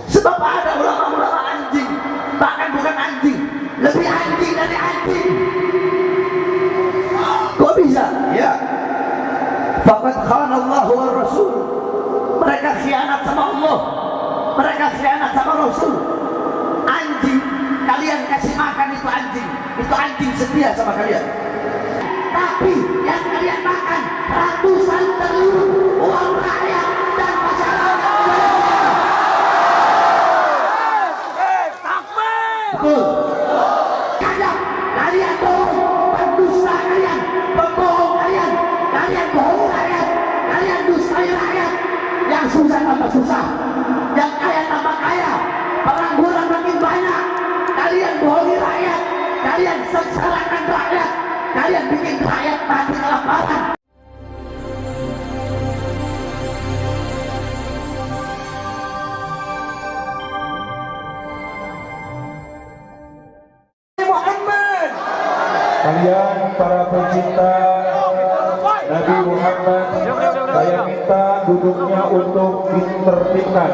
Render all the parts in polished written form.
Sebab ada ulama-ulama anjing, bahkan bukan anjing, lebih anjing dari anjing. Kok bisa? Ya. Faqad khana Allah wa Rasul. Mereka khianat sama Allah, mereka khianat sama Rasul. Anjing kalian kasih makan itu anjing setia sama kalian. Tapi yang kalian makan ratusan triliun uang rakyat dan masyarakat. Takbir. Kalian bohong, pendusta kalian, pembohong kalian, kalian bohong rakyat, kalian dustai rakyat. Yang susah tambah susah, yang kaya tambah kaya, pengangguran makin banyak. Kalian bohongi rakyat, kalian sengsarakan rakyat, kalian bikin rakyat mati kelaparan. Muhammad, kalian para pencinta Nabi Muhammad, saya minta duduknya untuk ditertibkan.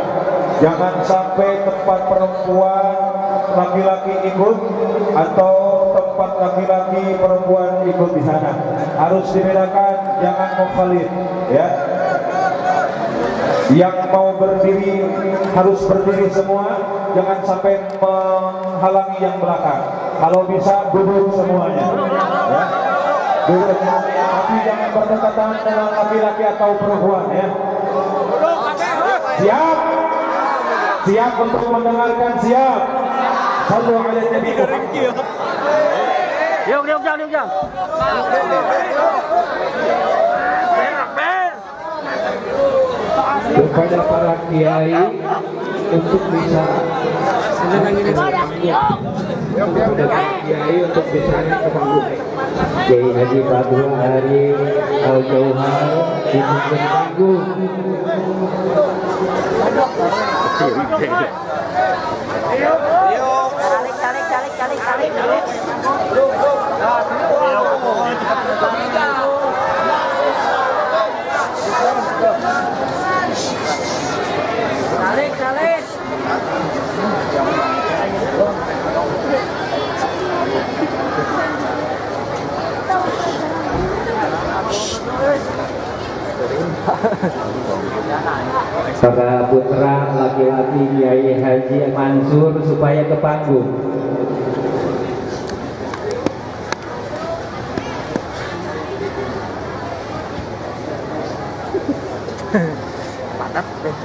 Jangan sampai tempat perempuan laki-laki ikut atau tempat laki-laki perempuan ikut di sana. Harus dibedakan, jangan mukhalif, ya. Yang mau berdiri harus berdiri semua, jangan sampai menghalangi yang belakang. Kalau bisa duduk semuanya, ya. Duduk, tapi jangan berdekatan dengan laki-laki atau perempuan, ya. Siap? Siap untuk mendengarkan, siap? Sallu ala Nabi Muhammad. Diam. Kepada para kiai untuk bisa ke panggung. Kiai Haji Badrul Arif Al Jauhar di panggung. Calik. Para putra laki-laki Kiai Haji Mansur supaya ke panggung. Padat deh.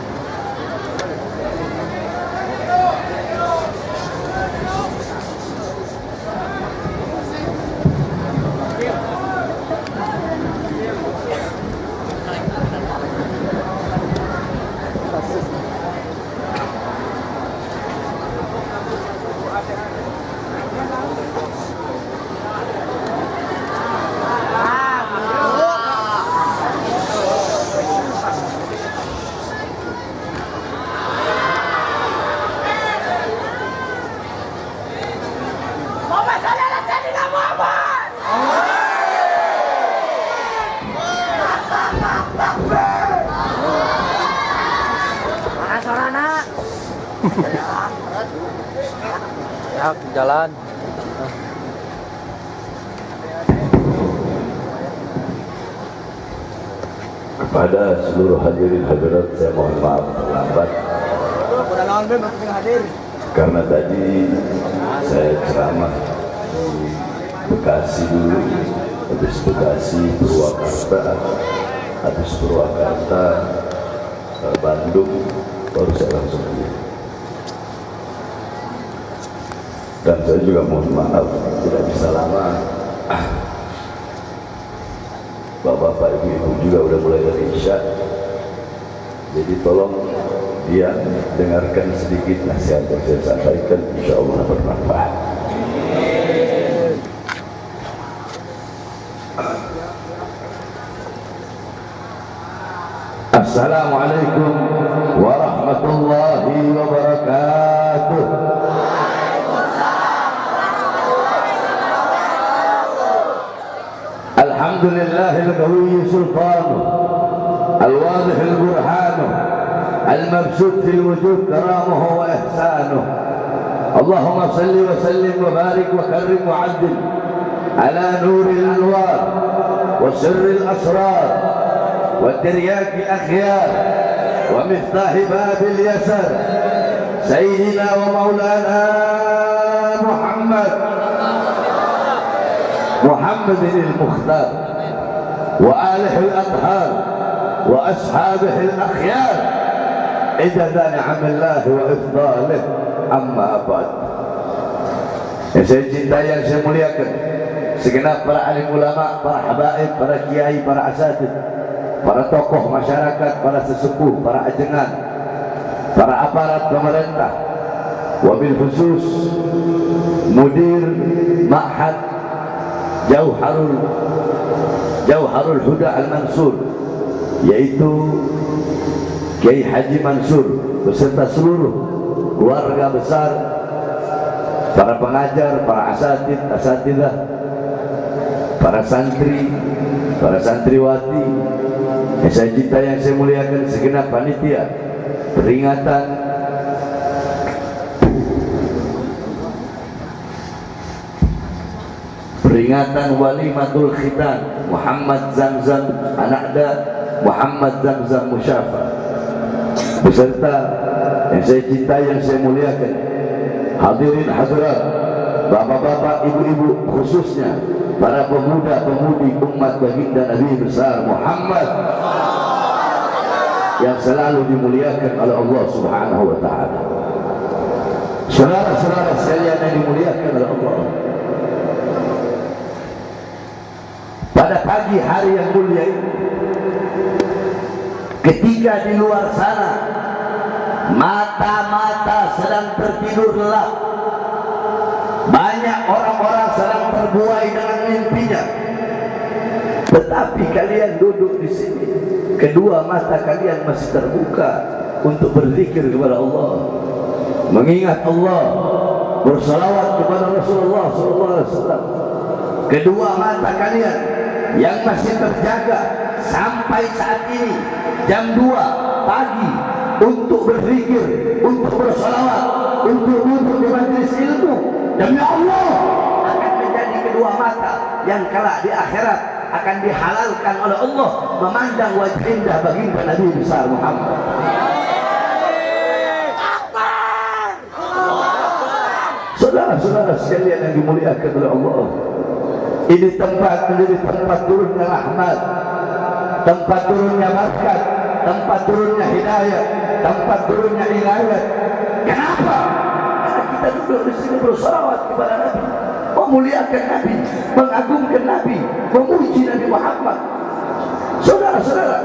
Ya, jalan. Kepada seluruh hadirin hadirat saya mohon maaf terlambat karena tadi saya ceramah di Bekasi dulu, habis Bekasi Purwakarta, habis Purwakarta Bandung, baru saya langsung ke sini. Dan saya juga mohon maaf tidak bisa lama. Bapak-bapak, ibu-ibu juga udah mulai dari Isya, jadi tolong dia dengarkan sedikit nasihat yang saya sampaikan, insya Allah bermanfaat. Assalamualaikum warahmatullahi wabarakatuh. Alhamdulillahil qawiyyi sultanu al-wadihil burhanu المبسوط في الوجود كرامه وإحسانه. اللهم صل وسلم وبارك وكرم وعدل على نور الأنوار وسر الأسرار والترياق الأخيار ومفتاح باب اليسر سيدنا ومولانا محمد المختار وآله الأطهار وأصحابه الأخيار عدد نعم الله وإفضاله. Amma ba'd. Yang saya cintai, yang saya muliakan, segenap para alim ulama, para habaib, para kiai, para asatid, para tokoh masyarakat, para sesepuh, para ajengan, para aparat pemerintah, wabil khusus mudir ma'had Jauharul Huda Al-Mansur, yaitu Kiai Haji Mansur beserta seluruh keluarga besar, para pengajar, para asatidah, para santri, para santriwati, yang saya cintai, yang saya muliakan, segenap panitia peringatan walimatul khitan Muhammad Zamzam Anakda Muhammad Zamzam Musyafa, beserta yang saya cintai, yang saya muliakan, hadirin hadirat, bapak-bapak, ibu-ibu, khususnya para pemuda-pemudi umat baginda Nabi besar Muhammad yang selalu dimuliakan oleh Allah Subhanahu wa taala. Saudara-saudara sekalian yang dimuliakan oleh Allah, pada pagi hari yang mulia ini, ketika di luar sana mata-mata sedang tertidur lelap, banyak orang-orang sedang terbuai dengan mimpinya, tetapi kalian duduk di sini, kedua mata kalian masih terbuka untuk berzikir kepada Allah, mengingat Allah, bersalawat kepada Rasulullah SAW. Kedua mata kalian yang masih terjaga sampai saat ini jam 2 pagi untuk berzikir, untuk bersalawat, untuk duduk di majelis ilmu, demi Allah akan menjadi kedua mata yang kelak di akhirat akan dihalalkan oleh Allah memandang wajah indah baginda Nabi besar Muhammad. Saudara-saudara sekalian yang dimuliakan oleh Allah, ini tempat menjadi tempat turunnya rahmat, tempat turunnya berkat, tempat turunnya hidayah, tempat turunnya inayat. Kenapa? Karena kita duduk di sini bersalawat kepada Nabi, memuliakan Nabi, mengagungkan Nabi, memuji Nabi Muhammad. Saudara-saudara,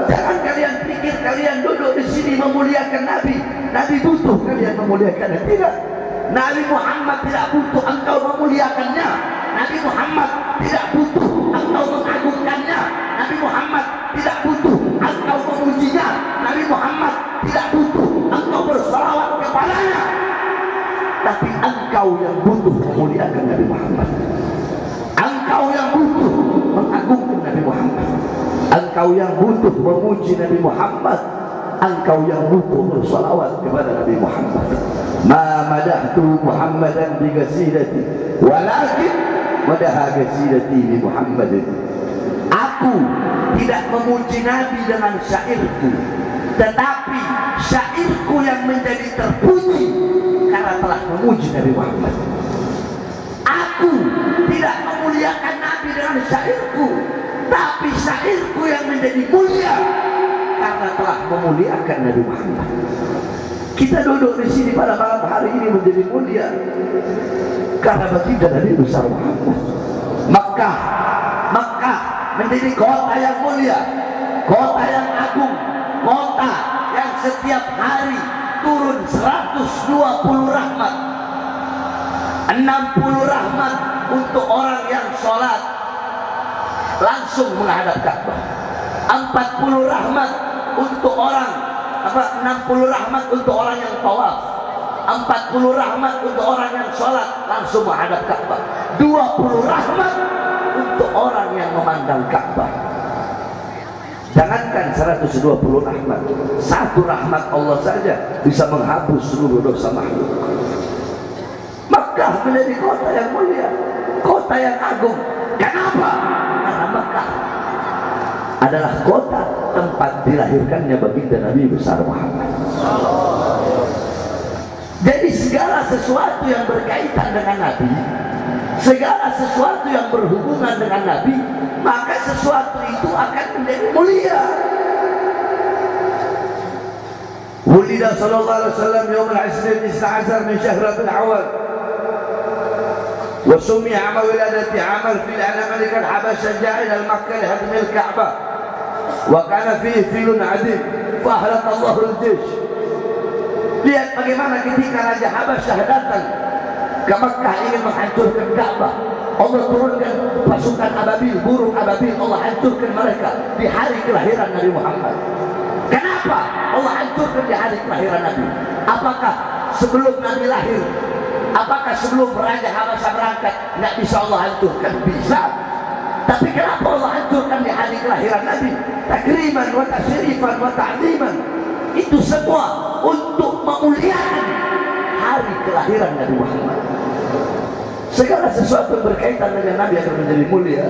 jangan kalian pikir kalian duduk di sini memuliakan Nabi, Nabi butuh kalian memuliakannya. Tidak. Nabi Muhammad tidak butuh engkau memuliakannya. Nabi Muhammad tidak butuh engkau mengagungkannya. Nabi Muhammad tidak butuh engkau memujinya. Nabi Muhammad tidak butuh engkau bersalawat kepadanya. Tapi engkau yang butuh memuliakan Nabi Muhammad. Engkau yang butuh mengagungkan Nabi Muhammad. Engkau yang butuh memuji Nabi Muhammad. Engkau yang butuh bersalawat kepada Nabi Muhammad. Ma madahtu Muhammadan bi qasidati walakin madaha qasidati bi Muhammadin. Aku tidak memuji Nabi dengan syairku, tetapi syairku yang menjadi terpuji karena telah memuji Nabi Muhammad. Aku tidak memuliakan Nabi dengan syairku, tapi syairku yang menjadi mulia karena telah memuliakan Nabi Muhammad. Kita duduk di sini pada malam hari ini menjadi mulia karena baginda Nabi besar Muhammad. Makkah menjadi kota yang mulia, kota yang agung, kota yang setiap hari turun 120 rahmat, 60 rahmat untuk orang yang sholat langsung menghadap Ka'bah, 40 rahmat untuk orang 60 rahmat untuk orang yang tawaf, 40 rahmat untuk orang yang sholat langsung menghadap Ka'bah, 20 rahmat untuk orang yang memandang Ka'bah. Jangankan 120 rahmat, satu rahmat Allah saja bisa menghapus seluruh dosa makhluk. Makkah menjadi kota yang mulia, kota yang agung. Kenapa? Karena Makkah adalah kota tempat dilahirkannya baginda Nabi besar Muhammad. Jadi segala sesuatu yang berkaitan dengan Nabi, segala sesuatu yang berhubungan dengan Nabi, maka sesuatu itu akan menjadi mulia. Wulida sallallahu alaihi wasallam yawm al-'ishrin 19 min syahr Rabiul Awwal. Wa sumi'a 'ama wiladati 'amal fil anna malik al-Habasha ja'a ila Makkah lihadm al-Ka'bah. Wa kana fihi filun 'adim fa ahlaka Allahu al-jaysh. Lihat bagaimana ketika Raja Habasyah datang ke Makkah ingin menghancurkan Ka'bah, Allah turunkan pasukan ababil, burung ababil, Allah hancurkan mereka di hari kelahiran Nabi Muhammad. Kenapa Allah hancurkan di hari kelahiran Nabi? Apakah sebelum Nabi lahir? Apakah sebelum Raja Habasyah berangkat nggak bisa Allah hancurkan? Bisa. Tapi kenapa Allah hancurkan di hari kelahiran Nabi? Takriman wa tasyrifan wa ta'ziman. Itu semua untuk memuliakan hari kelahiran Nabi Muhammad. Segala sesuatu yang berkaitan dengan Nabi akan menjadi mulia.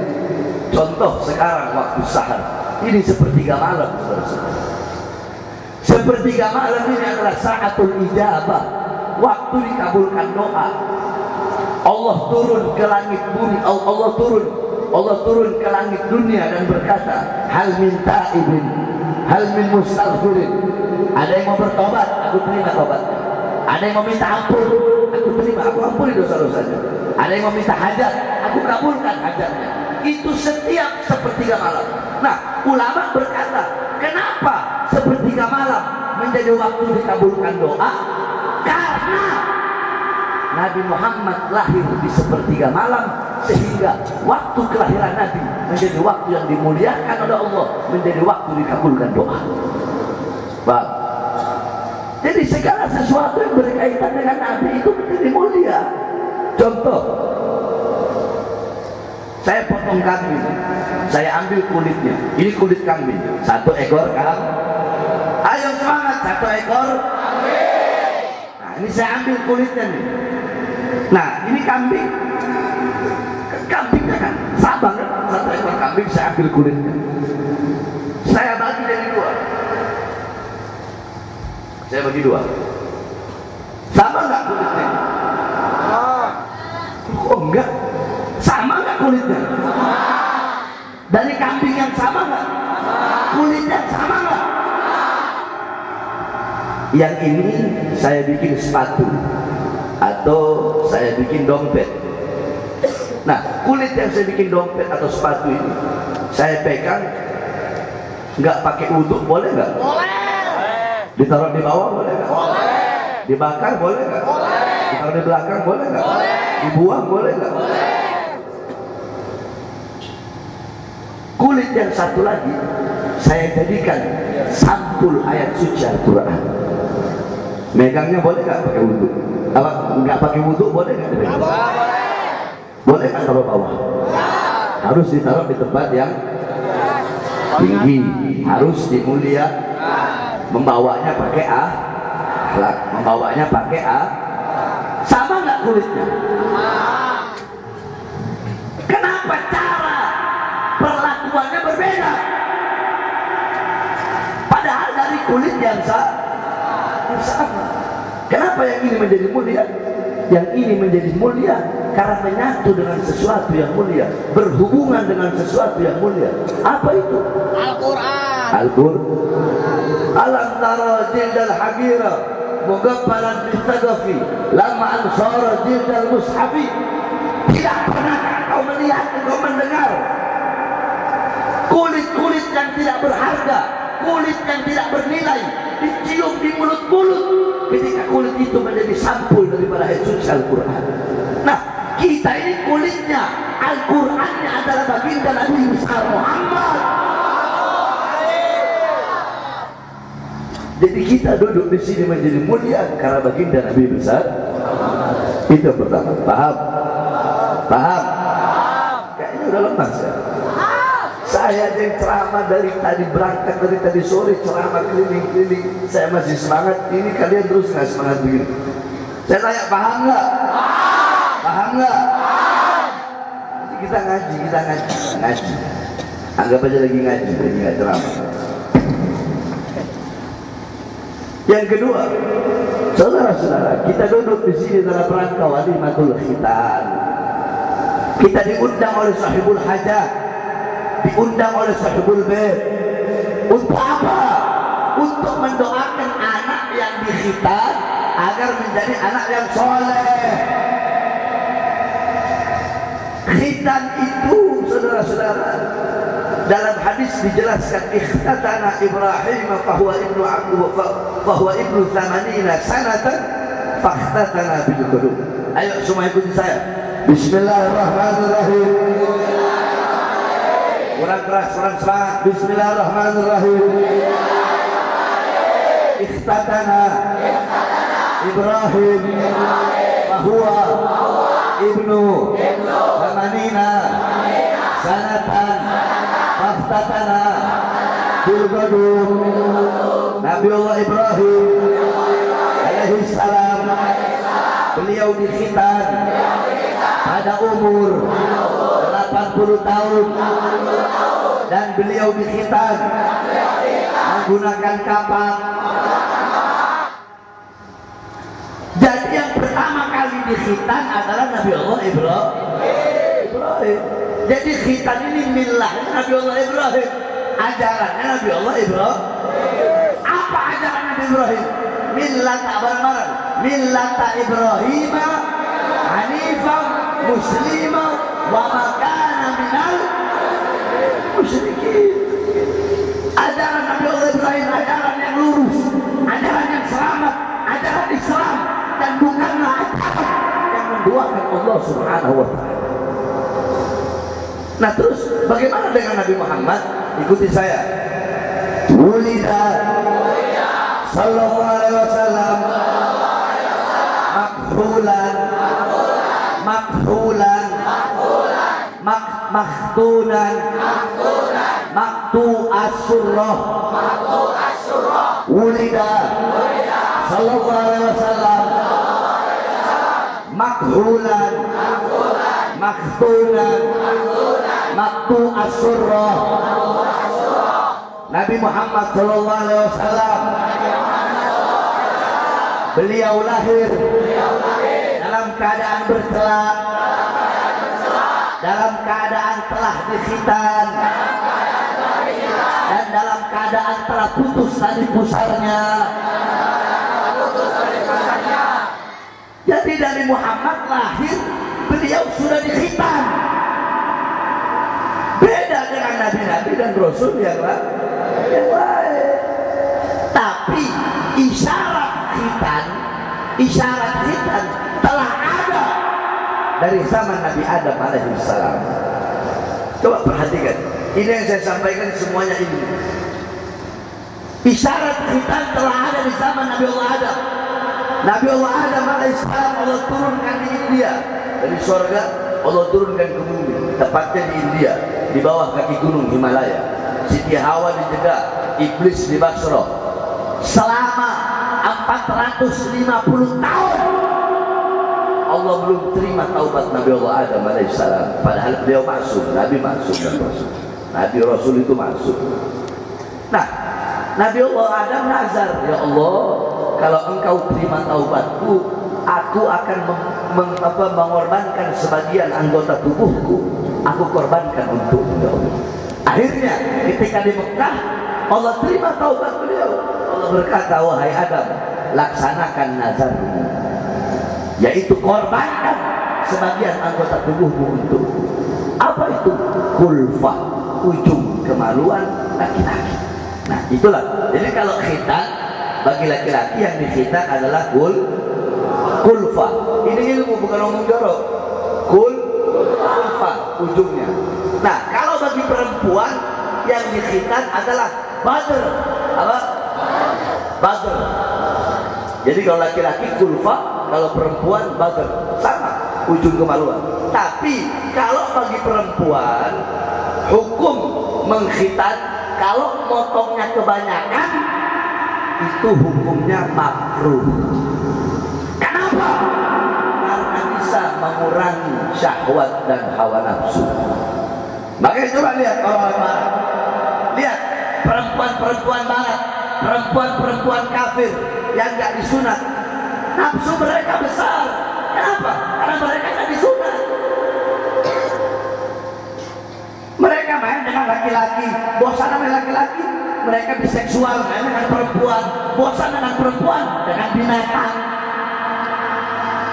Contoh sekarang waktu sahar, ini sepertiga malam, saudara-saudara. Sepertiga malam ini adalah sa'atul ijabah, waktu dikabulkan doa. Allah turun ke langit bumi, Allah turun ke langit dunia dan berkata, hal min ta'ibin, hal min mustaghfirin. Ada yang mau bertobat, aku terima tobatnya. Ada yang mau minta ampun, aku terima, aku ampuni dosa-dosanya. Ada yang mau minta hajat, aku kabulkan hajatnya. Itu setiap sepertiga malam. Nah, ulama berkata, kenapa sepertiga malam menjadi waktu dikabulkan doa? Karena Nabi Muhammad lahir di sepertiga malam, sehingga waktu kelahiran Nabi menjadi waktu yang dimuliakan oleh Allah, menjadi waktu dikabulkan doa. Pak, jadi segala sesuatu yang berkaitan dengan Nabi itu menjadi mulia. Contoh, saya potong kambing, saya ambil kulitnya. Ini kulit kambing, satu ekor kambing. Ayo semangat, satu ekor kambing. Nah, ini saya ambil kulitnya nih. Nah, ini kambing. Kambingnya kan sama kan, satu ekor kambing, saya ambil kulitnya. Saya bagi jadi dua. Saya bagi dua. Sama nggak kulitnya? Oh enggak. Sama nggak kulitnya? Dari kambing yang sama nggak? Kulitnya sama nggak? Yang ini saya bikin sepatu atau saya bikin dompet. Nah, kulit yang saya bikin dompet atau sepatu ini saya pegang, nggak pakai wudhu, boleh nggak? Boleh. Ditaruh di bawah boleh nggak? Boleh. Dibakar boleh nggak? Boleh. Ditaruh di belakang boleh nggak? Boleh. Dibuang boleh nggak? Boleh. Kulit yang satu lagi saya jadikan sampul ayat suci Al-Quran. Megangnya boleh nggak pakai wudhu? Apa nggak pakai wudhu boleh nggak? Boleh. Boleh nggak taruh bawah? Harus ditaruh di tempat yang tinggi, harus dimulia. Membawanya pakai akhlak, membawanya pakai sama nggak kulitnya? Kenapa cara perlakuannya berbeda? Padahal dari kulit yang sama. Kenapa yang ini menjadi mulia? Yang ini menjadi mulia karena menyatu dengan sesuatu yang mulia, berhubungan dengan sesuatu yang mulia. Apa itu? Al-Quran. Al-Quran. Alam tara jildal habira mugabbalan bistagafi lama ansara jildal mushafi. Tidak pernah engkau melihat, engkau mendengar kulit-kulit yang tidak berharga, kulit yang tidak bernilai dicium di mulut-mulut ketika kulit itu menjadi sampul daripada ayat suci Al-Quran. Nah, kita ini kulitnya, Al-Qurannya adalah baginda Nabi besar Muhammad. Jadi kita duduk di sini menjadi mulia karena baginda Nabi besar. Itu yang pertama. Paham? Paham? Kayaknya udah lemas ya. Saya yang ceramah dari tadi, berangkat dari tadi sore ceramah keliling-keliling, saya masih semangat. Ini kalian terus nggak semangat begini. Saya tanya, paham nggak? Paham nggak? Jadi kita ngaji. Anggap aja lagi ngaji, lagi nggak ceramah. Yang kedua, saudara-saudara, kita duduk di sini dalam rangka walimatul khitan. Kita diundang oleh sahibul hajat, diundang oleh sahibul bait. Untuk apa? Untuk mendoakan anak yang dikhitan agar menjadi anak yang soleh. Khitan itu, saudara-saudara, dalam hadis dijelaskan, ikhtatana Ibrahim fahuwa ibnu 80 sanatan fakhtatana bil qulub. Ayo semua ikuti saya. Bismillahirrahmanirrahim. Kurang keras, kurang semangat. Bismillahirrahmanirrahim. Ikhtatana Ibrahim fahuwa ibnu 80 sanatan fakhtatana bil qulub. Nabi Allah Ibrahim alaihi salam, beliau dikhitan pada umur 80 tahun dan beliau dikhitan menggunakan kapak. Jadi yang pertama kali dikhitan adalah Nabi Allah Ibrahim. Jadi khitan ini milahnya Nabi Allah Ibrahim, ajarannya Nabi Allah Ibrahim. Apa ajaran Nabi Ibrahim? Millata bareng-bareng. Millata Ibrahim hanifan musliman wa ma kana minal musyrikin. Ajaran Nabi Allah Ibrahim, ajaran yang lurus, ajaran yang selamat, ajaran Islam, dan bukanlah ajaran yang menduakan Allah Subhanahu wa ta'ala. Nah terus bagaimana dengan Nabi Muhammad? Ikuti saya. Wulida sallallahu alaihi wasallam makhulan makhtunan maktu asurrah. Wulida sallallahu alaihi wasallam makhulan makhtunan maktu asurrah. Nabi Muhammad sallallahu alaihi wasallam beliau lahir dalam keadaan bercela, dalam keadaan telah dikhitan, dan dalam keadaan telah putus tali pusarnya. Jadi dari Muhammad lahir beliau sudah dikhitan. Beda dengan nabi-nabi dan rasul yang lain. Tapi isyarat khitan telah ada dari zaman Nabi Adam alaihissalam. Coba perhatikan, ini yang saya sampaikan semuanya ini. Isyarat khitan telah ada di zaman Nabi Allah Adam. Nabi Allah Adam alaihissalam Allah turunkan di India. Dari surga Allah turunkan ke bumi, tepatnya di India, di bawah kaki gunung Himalaya. Siti Hawa di Jeddah, Iblis di Basra. Selama 450 tahun Allah belum terima taubat Nabi Allah Adam alaihissalam. Padahal beliau maksum, Nabi maksum dan rasul. Nabi Rasul itu maksum. Nah, Nabi Allah Adam nazar, ya Allah, kalau engkau terima taubatku, aku akan mengorbankan sebagian anggota tubuhku, aku korbankan untukmu, ya Allah. Akhirnya ketika di Mekah Allah terima taubat beliau. Allah berkata, wahai Adam, laksanakan nazarmu, yaitu korbankan sebagian anggota tubuhmu untukku. Apa itu? Kulfah, ujung kemaluan laki-laki. Nah itulah. Jadi kalau khitan bagi laki-laki yang dikhitan adalah kulfah. Ini ilmu bukan omong jorok. Kulfah ujungnya. Nah kalau bagi perempuan yang dikhitan adalah badr. Apa? Badr. Jadi kalau laki-laki kulfah, kalau perempuan badr, sama ujung kemaluan. Tapi kalau bagi perempuan hukum mengkhitan kalau motongnya kebanyakan itu hukumnya makruh. Kenapa? Karena bisa mengurangi syahwat dan hawa nafsu. Makanya coba lihat orang barat, lihat perempuan-perempuan barat, perempuan-perempuan kafir yang gak disunat, nafsu mereka besar. Kenapa? Karena mereka gak disunat. Mereka main dengan laki-laki, bosan dengan laki-laki. Mereka biseksual, main dengan perempuan, bosan dengan perempuan, dengan binatang.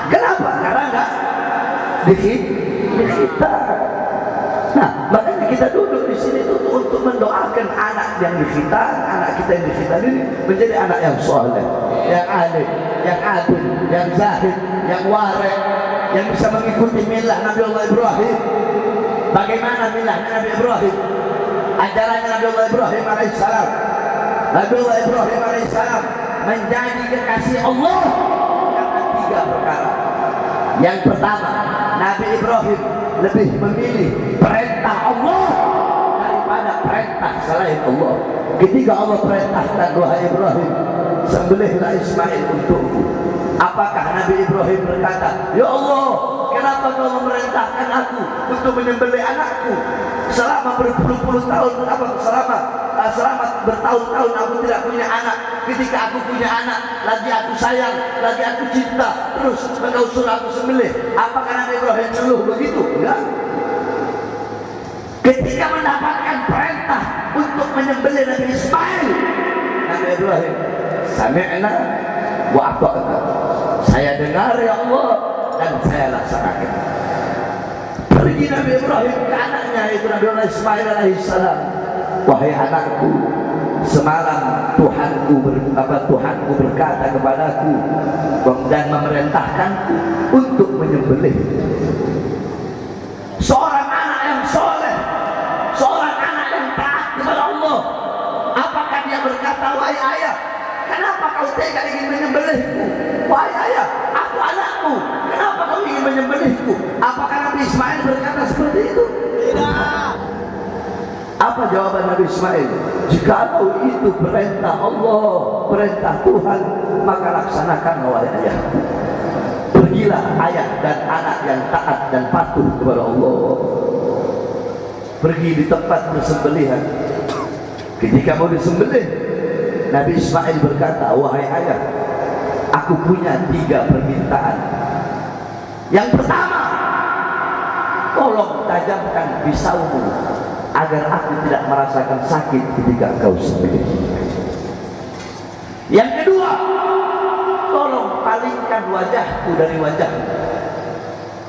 Kenapa? Karena enggak dikhitan. Nah, makanya kita duduk di sini tuh untuk mendoakan anak yang dikhitan, anak kita yang dikhitan ini menjadi anak yang soleh, yang alim, yang adil, yang zahid, yang warek, yang bisa mengikuti milah Nabi Allah Ibrahim. Bagaimana milahnya Nabi Ibrahim? Ajarannya Nabi Allah Ibrahim alaihissalam. Nabi Allah Ibrahim alaihissalam menjadi kekasih Allah karena 3 perkara. Yang pertama, Nabi Ibrahim lebih memilih perintah Allah daripada perintah selain Allah. Ketika Allah perintahkan, wahai Ibrahim, sembelihlah Ismail untukku. Apakah Nabi Ibrahim berkata, ya Allah, kenapa kau memerintahkan aku untuk menyembelih anakku? Selama berpuluh-puluh tahun, kenapa selama bertahun-tahun aku tidak punya anak? Ketika aku punya anak, lagi aku sayang, lagi aku cinta, terus engkau suruh aku sembelih. Apakah Nabi Ibrahim ngeluh begitu? Enggak. Ketika mendapatkan perintah untuk menyembelih Nabi Ismail, Nabi Ibrahim, sami'na wa ata'na. Saya dengar ya Allah dan saya laksanakan. Pergi Nabi Ibrahim ke anaknya, itu Nabi Allah Ismail alaihissalam. Wahai anakku, semalam Tuhanku berkata kepadaku dan memerintahkanku untuk menyembelih seorang anak yang soleh, seorang anak yang taat kepada Allah. Apakah dia berkata, wahai ayah, kenapa kau tega ingin menyembelihku? Wahai ayah, aku anakmu, kenapa kau ingin menyembelihku? Apakah Nabi Ismail berkata seperti itu? Tidak. Apa jawaban Nabi Ismail? Jikalau itu perintah Allah, perintah Tuhan, maka laksanakan wahai ayahku. Pergilah ayah dan anak yang taat dan patuh kepada Allah. Pergi di tempat persembelihan. Ketika mau disembelih, Nabi Ismail berkata, wahai ayah, aku punya 3 permintaan. Yang pertama, tolong tajamkan pisaumu agar aku tidak merasakan sakit ketika engkau sembelih. Yang kedua, tolong palingkan wajahku dari wajahmu,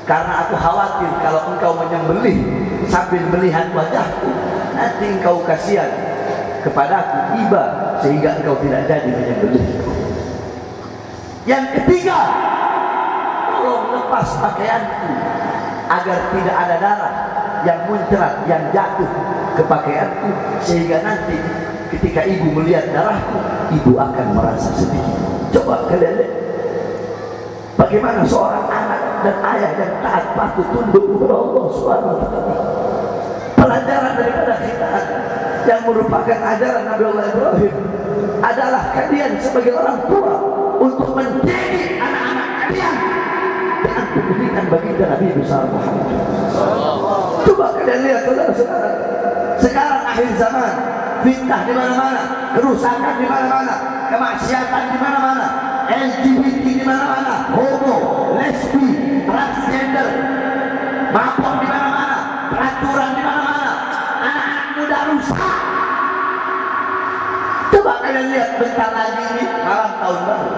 karena aku khawatir kalau engkau menyembelih sambil melihat wajahku, nanti engkau kasihan kepadaku, iba, sehingga engkau tidak jadi menyembelih. Yang ketiga, tolong lepas pakaianku agar tidak ada darah yang muncrat, yang jatuh ke pakaianku, sehingga nanti ketika ibu melihat darahku, ibu akan merasa sedih. Coba kalian lihat bagaimana seorang anak dan ayah yang taat patuh tunduk kepada Allah Subhanahu wa taala. Pelajaran daripada kita yang merupakan ajaran Nabi Allah Ibrahim adalah kalian sebagai orang tua untuk mendidik anak-anak kalian dengan pendidikan baginda Nabi besar Muhammad. Coba kalian lihat saudara-saudara, sekarang akhir zaman, fitnah di mana-mana, kerusakan di mana-mana, kemaksiatan di mana-mana, LGBT di mana-mana, homo, lesbi, transgender, mabok di mana-mana, peraturan di mana-mana, anak-anak muda rusak. Coba kalian lihat, bentar lagi ini malam tahun baru.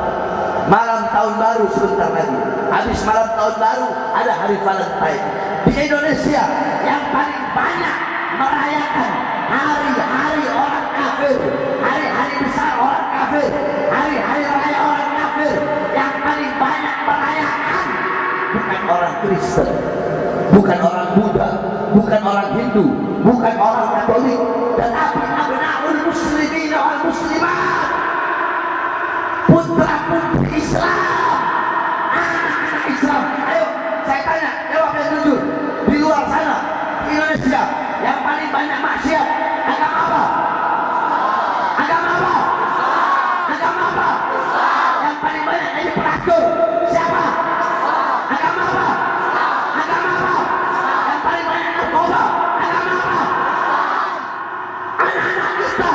Malam tahun baru sebentar lagi. Habis malam tahun baru ada hari Valentine. Di Indonesia yang paling banyak merayakan hari-hari orang kafir, hari-hari besar orang kafir, hari-hari raya orang kafir, yang paling banyak merayakan bukan orang Kristen, bukan orang Buddha, bukan orang Hindu, bukan orang Katolik, tetapi abnaul muslimin wal muslimat, putra-putri Islam, anak-anak Islam. Ayo saya tanya, jawab yang jujur. Di luar sana, di Indonesia, yang paling banyak jujur. Siapa? Agama apa? Agama apa? Yang paling banyak narkoba. Agama apa? Anak-anak kita,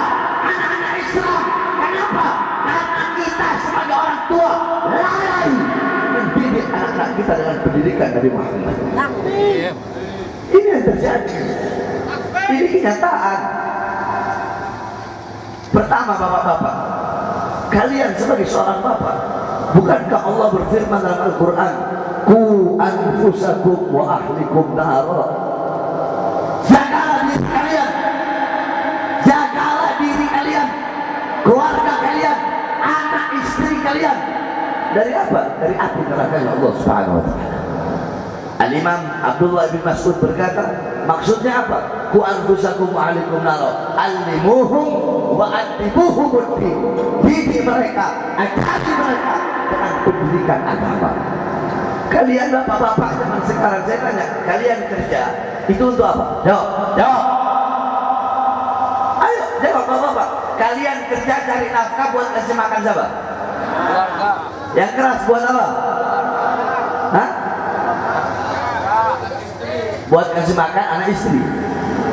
anak-anak Islam. Kenapa? Karena kita sebagai orang tua lalai mendidik anak-anak kita dengan pendidikan Nabi Muhammad. Ini yang terjadi. Ini kenyataan. Pertama, bapak-bapak, kalian sebagai seorang bapak, bukankah Allah berfirman dalam Al-Quran, ku anfusakum wa ahlikum nara. Jagalah diri kalian, jagalah diri kalian, keluarga kalian, anak istri kalian. Dari apa? Dari api neraka Allah Subhanahu wa ta'ala. Al-Imam Abdullah bin Mas'ud berkata, maksudnya apa? Ku anfusakum wa ahlikum nara. Allimuhum wa adibuhum ad-din. Didik mereka, ajari mereka dengan pendidikan agama. Kalian bapak-bapak zaman sekarang, saya tanya, kalian kerja itu untuk apa? Jawab, jawab. Ayo, jawab bapak-bapak. Kalian kerja cari nafkah buat kasih makan siapa? Keluarga. Yang keras buat apa? Hah? Buat kasih makan anak istri,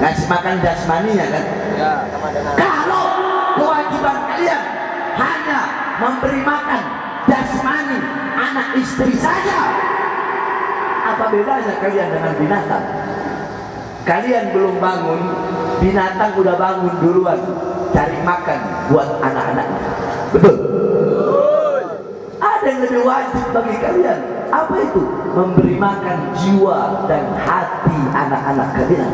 kasih makan jasmaninya kan? Ya, sama dengan. Kalau kewajiban kalian hanya memberi makan jasmani anak istri saja, apa bedanya kalian dengan binatang? Kalian belum bangun, binatang udah bangun duluan cari makan buat anak-anaknya. Betul? Ada yang lebih wajib bagi kalian. Apa itu? Memberi makan jiwa dan hati anak-anak kalian.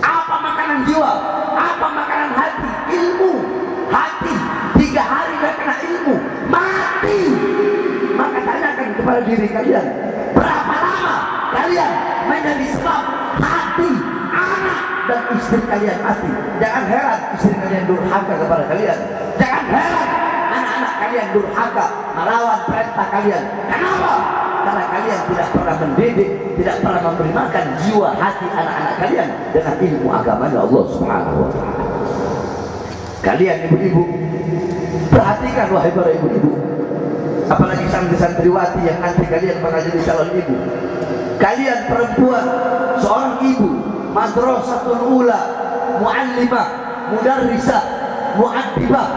Apa makanan jiwa? Apa makanan hati? Ilmu. Hati 3 hari gak kena ilmu, mati. Maka tanyakan kepada diri kalian, berapa lama kalian menjadi sebab hati anak dan istri kalian mati? Jangan heran istri kalian durhaka kepada kalian. Jangan heran anak-anak kalian durhaka melawan perintah kalian. Kenapa? Karena kalian tidak pernah mendidik, tidak pernah memberi makan jiwa hati anak-anak kalian dengan ilmu agamanya Allah Subhanahu wa ta'ala. Kalian ibu-ibu, perhatikan wahai para ibu-ibu, apalagi santri-santriwati yang nanti kalian bakal jadi calon ibu. Kalian perempuan, seorang ibu, madrasatul ula, muallimah, mudarrisah, muaddibah.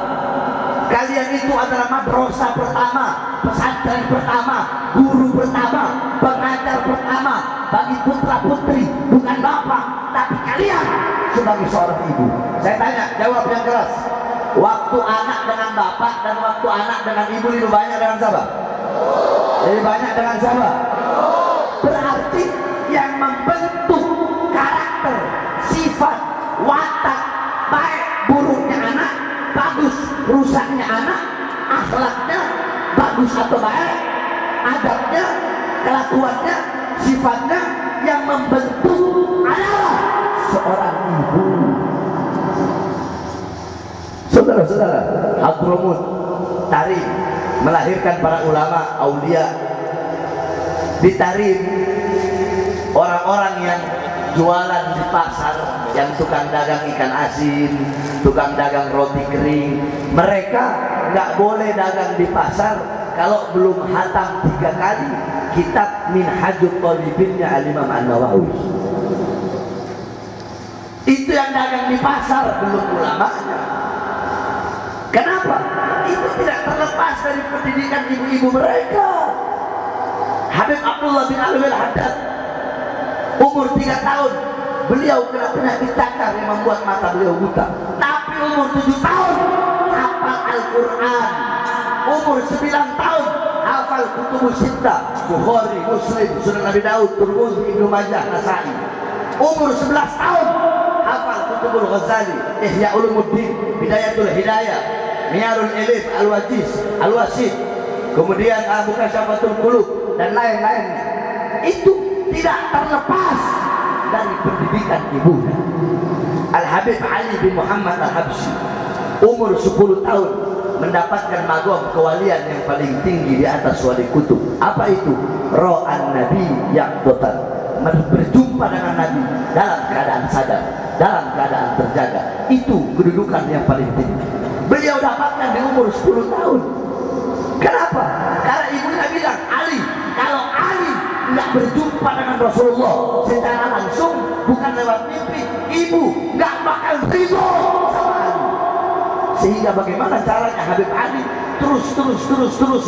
Kalian itu adalah madrasah pertama, pesantren pertama, guru pertama, pengajar pertama bagi putra-putri, bukan bapak, tapi kalian sebagai seorang ibu. Saya tanya, jawab yang keras. Waktu anak dengan bapak dan waktu anak dengan ibu lebih banyak dengan siapa? Lebih banyak dengan siapa? Berarti yang membentuk karakter, sifat, watak, baik buruknya anak, bagus rusaknya anak, akhlaknya bagus atau baik, adabnya, kelakuannya, sifatnya, yang membentuk adalah seorang ibu. Saudara-saudara, Hadramut Tarim melahirkan para ulama aulia. Di Tarim, orang-orang yang jualan di pasar, yang tukang dagang ikan asin, tukang dagang roti kering, mereka nggak boleh dagang di pasar kalau belum hatam 3 kali kitab Minhajul Talibinnya Al-Imam An-Nawawi. Itu yang dagang di pasar, belum ulamanya. Kenapa? Itu tidak terlepas dari pendidikan ibu-ibu mereka. Habib Abdullah bin Alwi Al-Haddad umur 3 tahun beliau kena penyakit cacar yang membuat mata beliau buta. Tapi umur 7 tahun hafal Al-Quran. Umur 9 tahun hafal Kutubus Sittah, Bukhari, Muslim, Sunan Abi Daud, Tirmidzi, Ibnu Majah, Nasa'i. Umur 11 tahun hafal Kutubul Ghazali, Ihya Ulumuddin, Bidayatul Hidayah, Miyarul Ilm, Al-Wajiz, Al-Wasid, kemudian Mukasyafatul Qulub dan lain-lainnya. Itu tidak terlepas dari pendidikan ibunya. Al-Habib Ali bin Muhammad Al-Habsyi umur 10 tahun mendapatkan magam kewalian yang paling tinggi di atas wali kutub. Apa itu? Ra'an Nabi yaqdatan, berjumpa dengan Nabi dalam keadaan sadar, dalam keadaan terjaga. Itu kedudukan yang paling tinggi. Beliau dapatkan di umur 10 tahun. Kenapa? Karena ibunya bilang Ali, kalau Ali nggak berjumpa dengan Rasulullah secara langsung, bukan lewat mimpi, ibu nggak bakal ridho sama Ali. Sehingga bagaimana caranya Habib Ali terus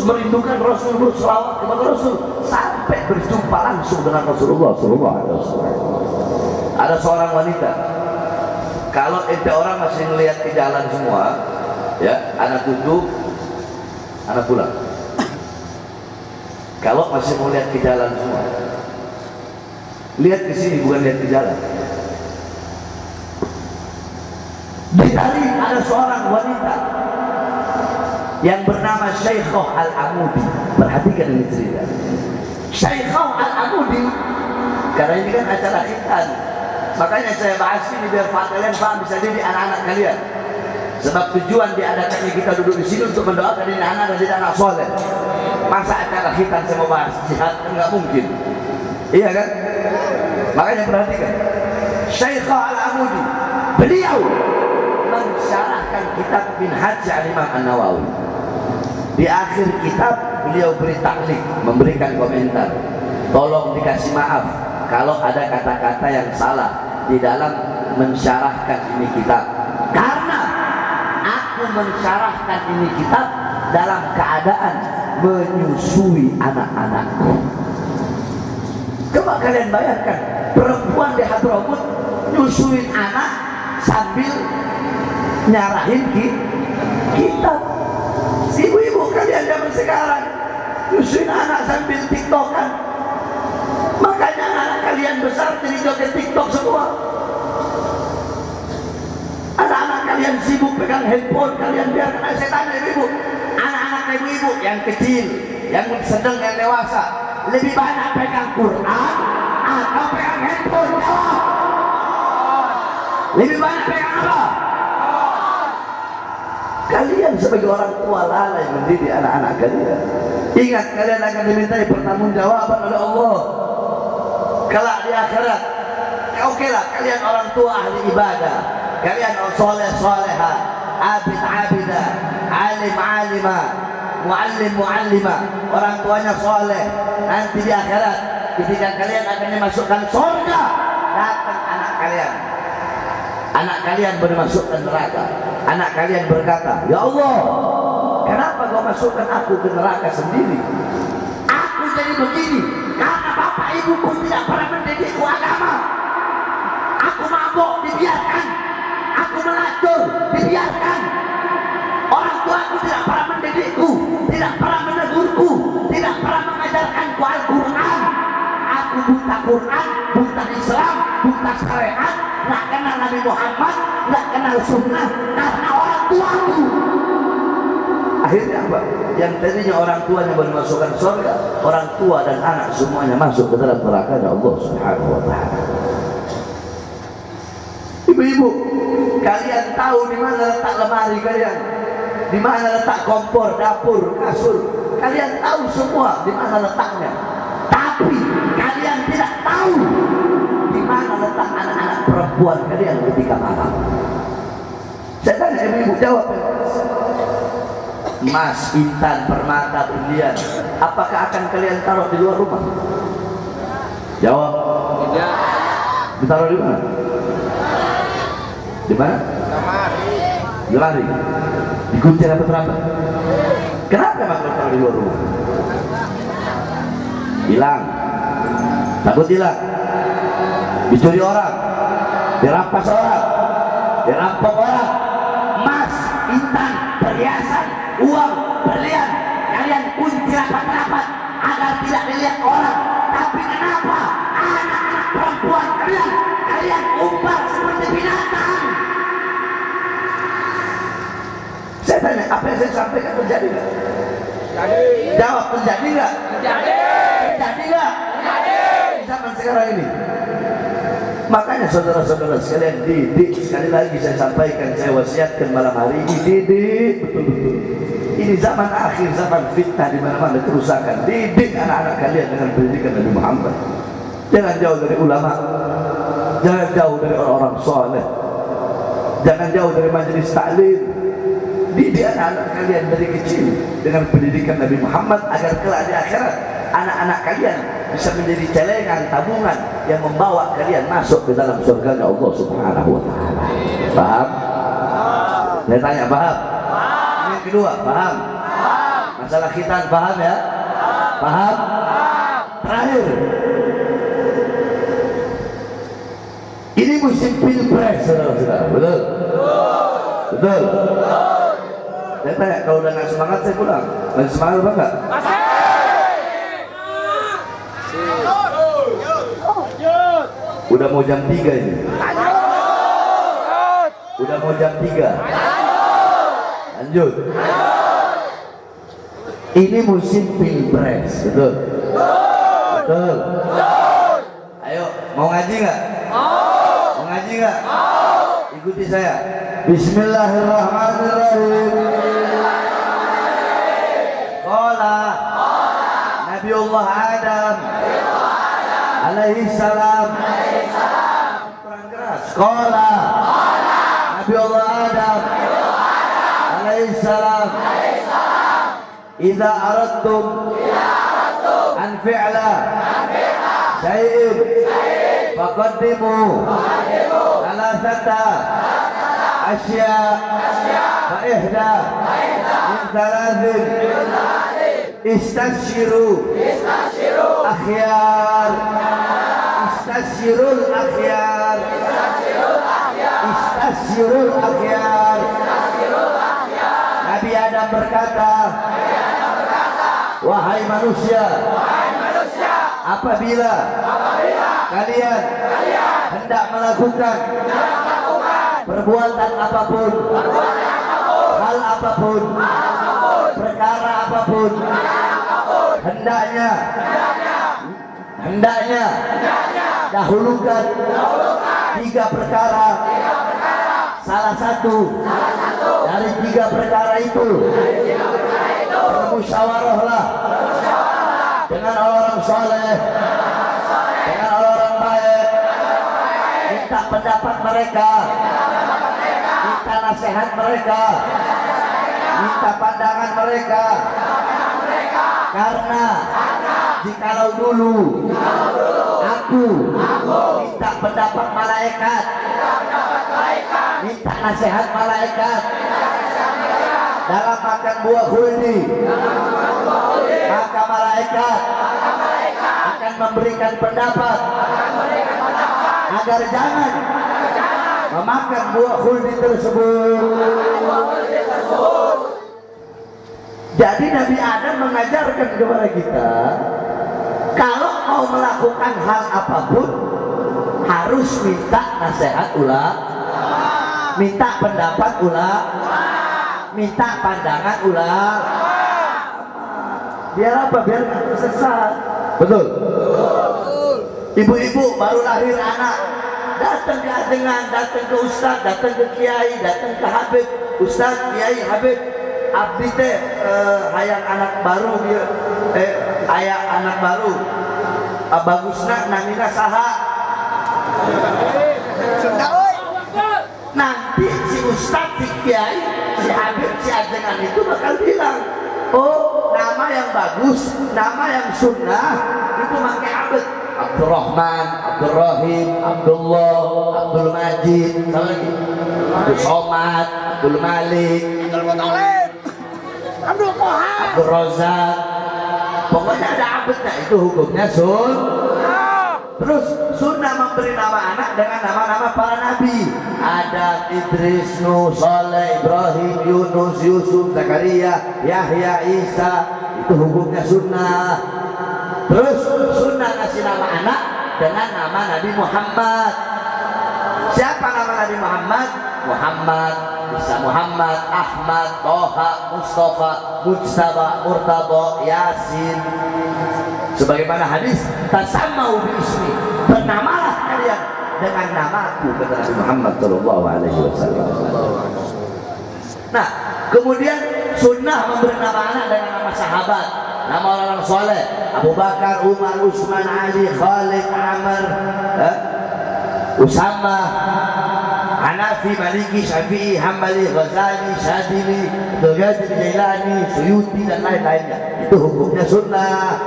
merindukan Rasul, berselawat kepada Rasul sampai berjumpa langsung dengan Rasulullah Sallallahu Alaihi Wasallam. Ada seorang wanita, kalau ente orang masih melihat ke jalan semua, ya, anak tutup, anak pulang. Kalau masih mau lihat ke jalan semua, lihat ke sini, bukan lihat ke jalan. Ditari ada seorang wanita yang bernama Syekhah Al-Amudi. Perhatikan ini cerita. Syekhah Al-Amudi, karena ini kan acara khitan, makanya saya bahas ini biar kalian paham, bisa jadi anak-anak kalian. Sebab tujuan diadakannya kita duduk di sini untuk mendoakan ini anak dan jadi anak soleh. Masa acara khitan saya mau bahas jihad, kan nggak mungkin. Iya kan? Makanya perhatikan. Syekhah Al-Amudi, beliau mensyarahkan kitab Minhaj Al-Imam An-Nawawi. Di akhir kitab beliau beri taklik, memberikan komentar. Tolong dikasih maaf kalau ada kata-kata yang salah di dalam mensyarahkan ini kitab. Karena aku mensyarahkan ini kitab dalam keadaan menyusui anak-anakku. Coba kalian bayangkan, perempuan di Hadramut nyusuin anak sambil nyarahin kitab. Ibu-ibu kalian zaman sekarang nyusuin anak sambil tiktokan. Makanya anak kalian besar jadi joget tiktok semua. Anak-anak kalian sibuk pegang handphone, kalian biarkan. Saya tanya ibu, anak-anak ibu-ibu yang kecil, yang sedang, yang dewasa, lebih banyak pegang Quran atau pegang handphone? Jawab. Lebih banyak pegang apa? Kalian sebagai orang tua lalai mendidik anak-anak kalian. Ingat, kalian akan dimintai pertanggungjawaban oleh Allah kelak di akhirat. Oke lah, kalian orang tua ahli ibadah, kalian soleh soleha, abid abidah, alim alimah, muallim muallimah, orang tuanya soleh. Nanti di akhirat ketika kalian akan dimasukkan surga, datang anak kalian. Anak kalian bermasukkan neraka. Anak kalian berkata, ya Allah, kenapa kau masukkan aku ke neraka sendiri? Aku jadi begini karena bapak ibuku tidak pernah mendidikku agama. Aku mabuk, dibiarkan. Aku melacur, dibiarkan. Orang tuaku tidak pernah mendidikku, tidak pernah menegurku, tidak pernah mengajarkanku Al-Quran. Aku buta Quran, buta Islam, buta syariat, nggak kenal Nabi Muhammad, nggak kenal sunnah, karena orang tuaku. Akhirnya apa? Yang tadinya orang tuanya memasukkan surga, orang tua dan anak semuanya masuk ke dalam neraka Allah Subhanahu wa Ta'ala. Ibu-ibu, kalian tahu di mana letak lemari kalian, di mana letak kompor, dapur, kasur, kalian tahu semua di mana letaknya. Tapi kalian tidak tahu di mana letak anak-anak perempuan kalian ketika malam. Saya tanya ibu-ibu, jawab. Emas, intan, permata, berlian, apakah akan kalian taruh di luar rumah? Jawab. Tidak. Ditaruh di mana? Di mana? Di lemari. Dikunci apa terapa? Kenapa emang taruh di luar rumah? Hilang. Takut hilang. Dicuri orang, dirampas orang, dirampok orang. Emas, intan, perhiasan, uang, berlian, kalian kunci rapat-rapat agar tidak dilihat orang. Tapi kenapa anak-anak perempuan kalian umbar seperti binatang? Saya tanya, apa yang saya sampaikan terjadi nggak? Jawab, terjadi nggak? Terjadi nggak? Di zaman sekarang ini. Makanya saudara-saudara sekalian, didik. Sekali lagi saya sampaikan, saya wasiatkan malam hari ini, didik betul-betul. Ini zaman akhir, zaman fitnah, di mana-mana kerusakan. Didik anak-anak kalian dengan pendidikan Nabi Muhammad. Jangan jauh dari ulama, jangan jauh dari orang-orang soleh, jangan jauh dari majelis taklim. didik anak-anak kalian dari kecil dengan pendidikan Nabi Muhammad agar kelak di akhirat anak-anak kalian bisa menjadi celengan tabungan yang membawa kalian masuk ke dalam surga Allah Subhanahu wa taala. Paham? Saya tanya paham? Yang kedua, paham? Masalah khitan paham ya? Paham? Terakhir, ini musim pilpres, saudara-saudara, betul? Betul? Saya tanya, kalau udah nggak semangat saya pulang. Masih semangat apa enggak? Udah mau jam 3 ini. Udah mau jam 3. Lanjut. Ini musim pilpres, betul? Betul. Ayo, mau ngaji nggak? Mau ngaji nggak? Ikuti saya. Bismillahirrahmanirrahim. Qala Nabiullah Adam alaihi salam. Kurang keras. Qala Nabiullah Adam alaihi salam. Idza aradtum an fi'la syai'in faqaddimu thalathata asya fa ihda min thalathin istashiru akhyar istashirul akhyar istashirul akhyar. Nabi Adam berkata, wahai manusia, apabila kalian hendak melakukan perbuatan apapun, hal apapun, perkara apapun, hendaknya dahulukan 3 perkara. Salah satu dari 3 perkara itu bermusyawarahlah dengan orang saleh, dengan orang baik, minta pendapat mereka, minta nasihat mereka, minta pandangan mereka. Karena jikalau dulu aku minta pendapat malaikat, minta nasihat malaikat dalam makan buah khuldi, maka malaikat akan memberikan pendapat agar jangan memakan buah khuldi tersebut. Jadi Nabi Adam mengajarkan kepada kita, kalau mau melakukan hal apapun harus minta nasihat ulama, minta pendapat ulama, minta pandangan ulama. Biar apa? Biar nggak tersesat. Betul. Ibu-ibu baru lahir anak, datang ke ajengan, datang ke ustaz, datang ke kiai, datang ke habib, ustaz, kiai, habib. Abdi teh hayang anak baru dia, ayah anak baru. Bagusna namina saha. Nanti si ustaz, si kiai, si habib, si ajengan itu bakal bilang, oh nama yang bagus, nama yang sunnah itu pakai abad. Abdurrahman, Abdurrahim, Abdullah, Abdul Majid, Abdul Somad, Abdul Malik, Abdul Kohar, Abdul Razak. Pokoknya ada abadnya, itu hukumnya sunnah. Terus sunnah memberi nama anak dengan nama-nama para nabi. Adam, Idris, Nuh, Saleh, Ibrahim, Yunus, Yusuf, Zakaria, Yahya, Isa. Itu hukumnya sunnah. Terus sunnah kasih nama anak dengan nama Nabi Muhammad. Siapa nama Nabi Muhammad? Muhammad, Isa Muhammad, Ahmad, Toha, Mustafa, Mujtaba, Murtado, Yasin. Sebagaimana hadis, tasammau bi ismi, bernamalah kalian dengan namaku, kata Nabi Muhammad sallallahu alaihi wasallam. Nah, kemudian sunnah memberi nama anak dengan nama sahabat, nama orang-orang soleh, Abu Bakar, Umar, Utsman, Ali, Khalid, Amr, Usama. Hanafi, Maliki, Syafi'i, Hambali, Ghazali, Syadili, Abdul Jailani, Suyuti dan lain-lainnya. Itu hukumnya sunnah.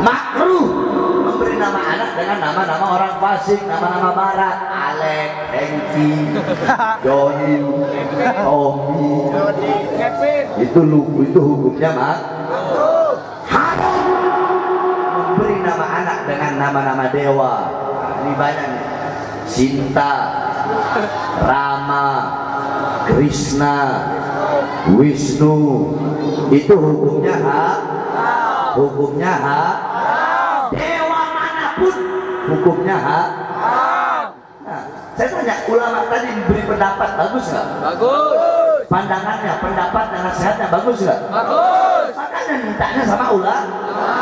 Makruh memberi nama anak dengan nama-nama orang fasik, nama-nama barat, Alek, Hengki, Joni, Tommy. Itu hukumnya makruh. Haram memberi nama anak dengan nama-nama dewa. Ini banyak nih. Sinta, Rama, Krishna, Wisnu. Itu hukumnya dewa manapun hukumnya Nah, saya tanya ulama tadi memberi pendapat bagus nggak? Bagus. Pandangannya, pendapat dan nasihatnya bagus nggak? Bagus. Makanya mintanya sama ulama.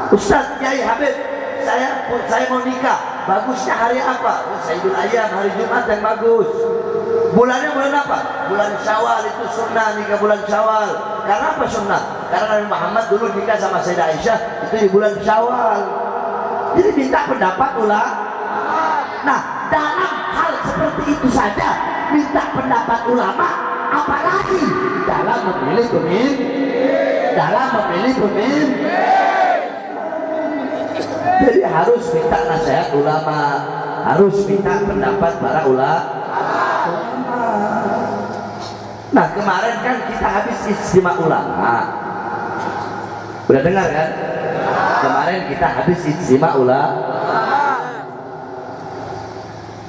Ustaz Kiai Habib, saya mau nikah. Bagusnya hari apa? Sayyidul Ayyam, hari Jumat yang bagus. Bulannya bulan apa? Bulan Syawal, itu sunnah nikah bulan Syawal. Karena apa sunnah? Karena Nabi Muhammad dulu nikah sama Sayyidah Aisyah itu di bulan Syawal. Jadi minta pendapat ulama. Nah, dalam hal seperti itu saja minta pendapat ulama, apalagi dalam memilih pemimpin. Jadi harus minta nasihat ulama, harus minta pendapat para ulama. Nah, kemarin kan kita habis istimewa ulama. Udah dengar kan? Kemarin kita habis istimewa ulama.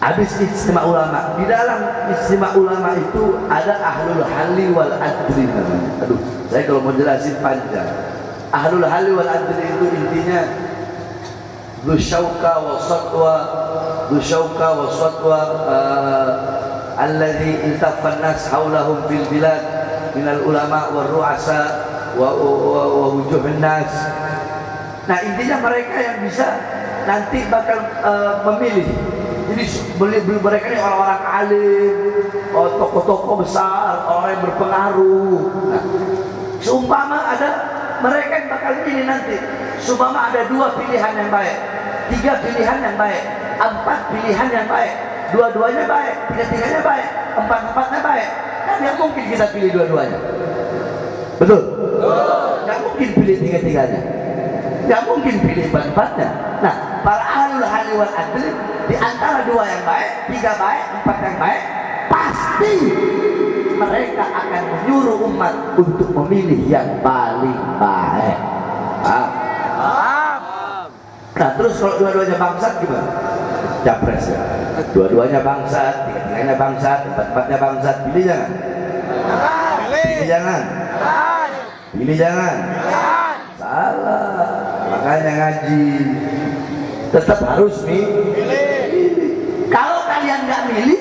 Habis istimewa ulama. Di dalam istimewa ulama itu ada ahlul halli wal adli namanya. Aduh, saya kalau mau jelasin panjang. Ahlul halli wal adli itu intinya Dusyauka wa satwa alladhi iltafan nas hawlahum fil bilad minal ulama wa ru'asa wa wujuhun nas. Nah, intinya mereka yang bisa nanti bakal memilih. Jadi mereka ini orang-orang alim, tokoh-tokoh besar, orang yang berpengaruh. Nah, seumpama ada mereka yang bakal ini nanti, seumpama ada 2 pilihan yang baik, 3 pilihan yang baik, 4 pilihan yang baik, 2-duanya baik, 3-3-nya baik, 4-4-nya baik. Kan nggak mungkin kita pilih 2-duanya. Betul? Nggak mungkin pilih 3-3-nya. Nggak mungkin pilih 4-4-nya. Nah, para ahlul halli wal adli di antara 2 yang baik, 3 baik, 4 yang baik, pasti mereka akan menyuruh umat untuk memilih yang paling baik. Nah, terus kalau 2-duanya bangsat gimana? Capres ya. 2-duanya bangsat, 3-3-nya bangsat, 4-4-nya bangsat, pilih jangan? Pilih jangan? Salah. Makanya ngaji tetap harus milih. Kalau kalian nggak milih,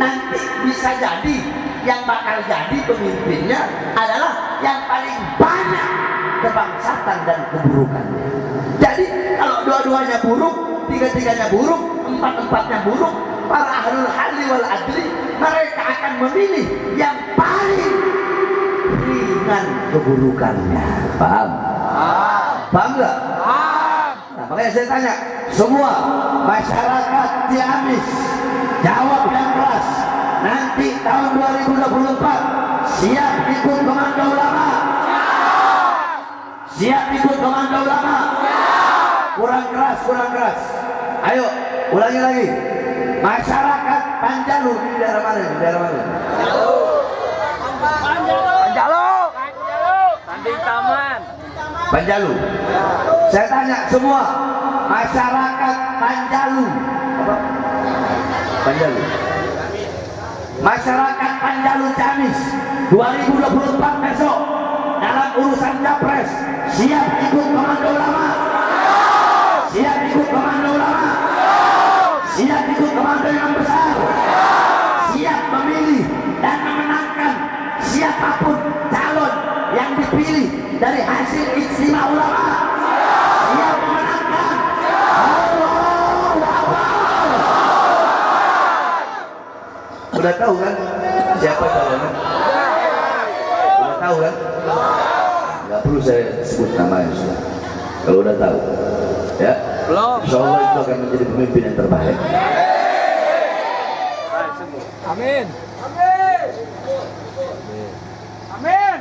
nanti bisa jadi yang bakal jadi pemimpinnya adalah yang paling banyak kebangsatan dan keburukannya. Jadi kalau 2-duanya buruk, 3-3-nya buruk, 4-4-nya buruk, para ahlul halli wal adli mereka akan memilih yang paling ringan keburukannya. Paham? Paham nggak? Nah, makanya saya tanya semua masyarakat Ciamis, jawab yang keras. Nanti tahun 2024 siap ikut komando ulama? Siap ikut komando ulama? Kurang keras. Ayo, ulangi lagi. Masyarakat Panjalu, di daerah mana? Panjalu. Saya tanya semua masyarakat Panjalu. Masyarakat Panjalu Ciamis 2024 besok dalam urusan capres siap ikut komando ulama? Siap ikut komando ulama? Siap ikut komando yang besar? Siap memilih dan memenangkan siapapun calon yang dipilih dari hasil istimewa ulama? Siap memenangkan? Udah tahu kan siapa calonnya? Udah tahu kan? Nggak perlu saya sebut namanya sudah. Kalau udah tahu, ya. Insya Allah itu akan menjadi pemimpin yang terbaik. Amin. Amin. Amin.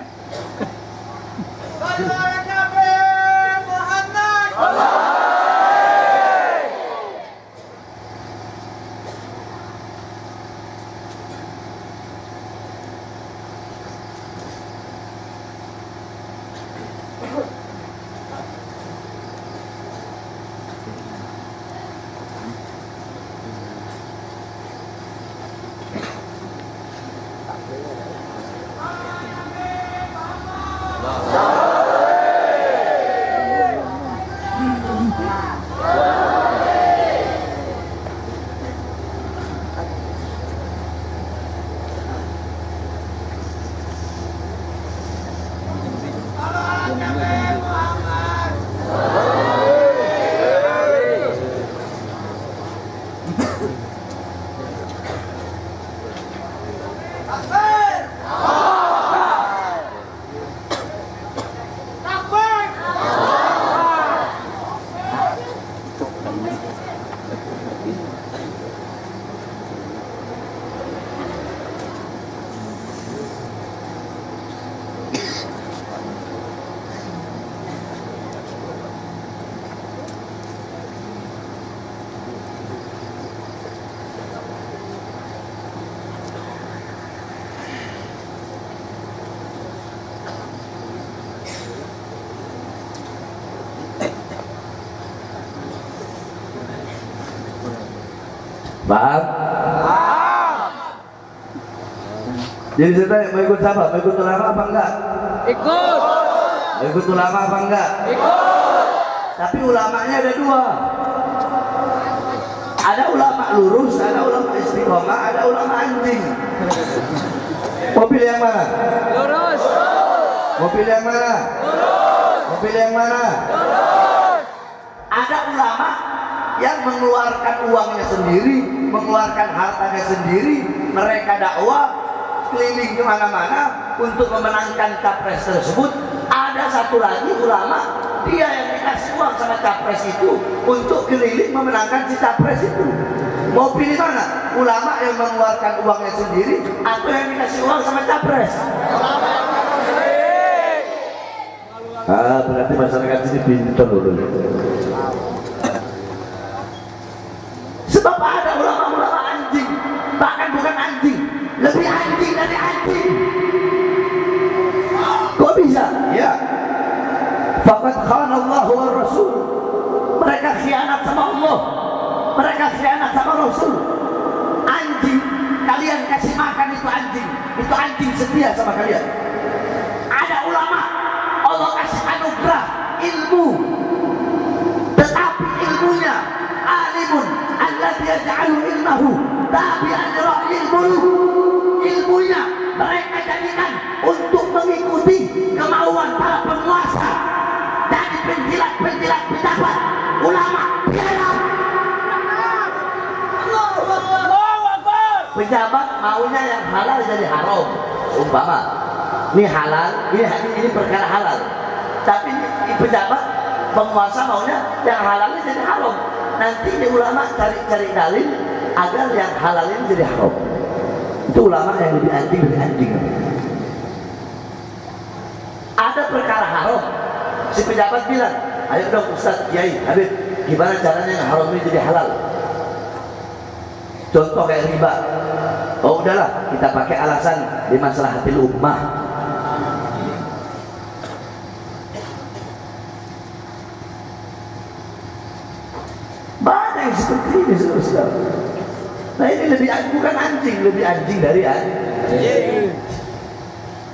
Paham? Jadi saya tanya, mau ikut siapa? Mau ikut ulama apa enggak? Ikut. Mau ikut ulama apa enggak? Ikut. Tapi ulamanya ada dua. Ada ulama lurus, ada ulama istiqomah, ada ulama anjing. Mau pilih yang mana? Lurus. Mau pilih yang mana? Lurus. Mau pilih yang mana? Lurus. Ada ulama yang mengeluarkan uangnya sendiri, mengeluarkan hartanya sendiri, mereka dakwah keliling kemana-mana untuk memenangkan capres tersebut. Ada satu lagi ulama, dia yang dikasih uang sama capres itu untuk keliling memenangkan si capres itu. Mau pilih mana? Ulama yang mengeluarkan uangnya sendiri atau yang dikasih uang sama capres? Berarti masyarakat sini pintar dulu. Sebab ada ulama-ulama anjing, bahkan bukan anjing, lebih anjing dari anjing. Kok bisa? Ya. Faqad khana Allah wa Rasul. Mereka khianat sama Allah. Mereka khianat sama Rasul. Anjing, kalian kasih makan itu anjing. Itu anjing setia sama kalian. Ada ulama, Allah kasih anugerah ilmu, tetapi ilmunya alimun alladzi yaj'alu ilmahu tabi'an li ra'yil muluk. Ilmunya mereka jadikan untuk mengikuti kemauan para penguasa. Jadi penjilat-penjilat pejabat, ulama biarlah. Pejabat maunya yang halal jadi haram. Umpama ini halal, ini perkara halal. Tapi ini pejabat penguasa maunya yang halalnya jadi haram. Nanti ini ulama cari-cari dalil agar yang halal ini jadi haram. Itu ulama yang lebih anjing dari anjing. Ada perkara haram, si pejabat bilang, ayo dong Ustaz, Kiai, Habib, gimana caranya yang haram ini jadi halal? Contoh kayak riba. Oh udahlah, kita pakai alasan di maslahatil ummah. Banyak yang seperti ini, saudara. Nah ini lebih bukan anjing, lebih anjing dari anjing.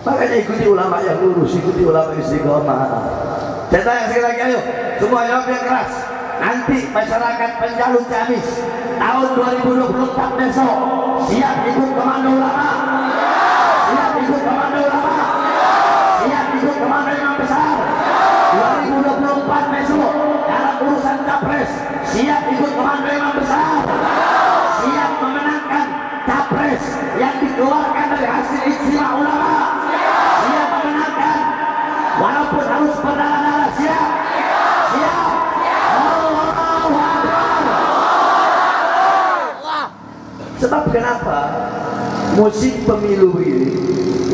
Makanya ikuti ulama yang lurus, ikuti ulama istiqomah. Saya tanya sekali lagi, ayo semua jawab yang keras. Nanti masyarakat Penjaluk Ciamis tahun 2024 besok siap ikut komando ulama, siap ikut komando ulama, siap ikut komando imam besar. 2024 besok dalam urusan capres siap ikut komando imam besar, siap memenangkan capres yang dikeluarkan dari hasil ijtima ulama, siap memenangkan walaupun harus berdarah-darah. Siap, siap. Sebab kenapa? musim pemilu ini,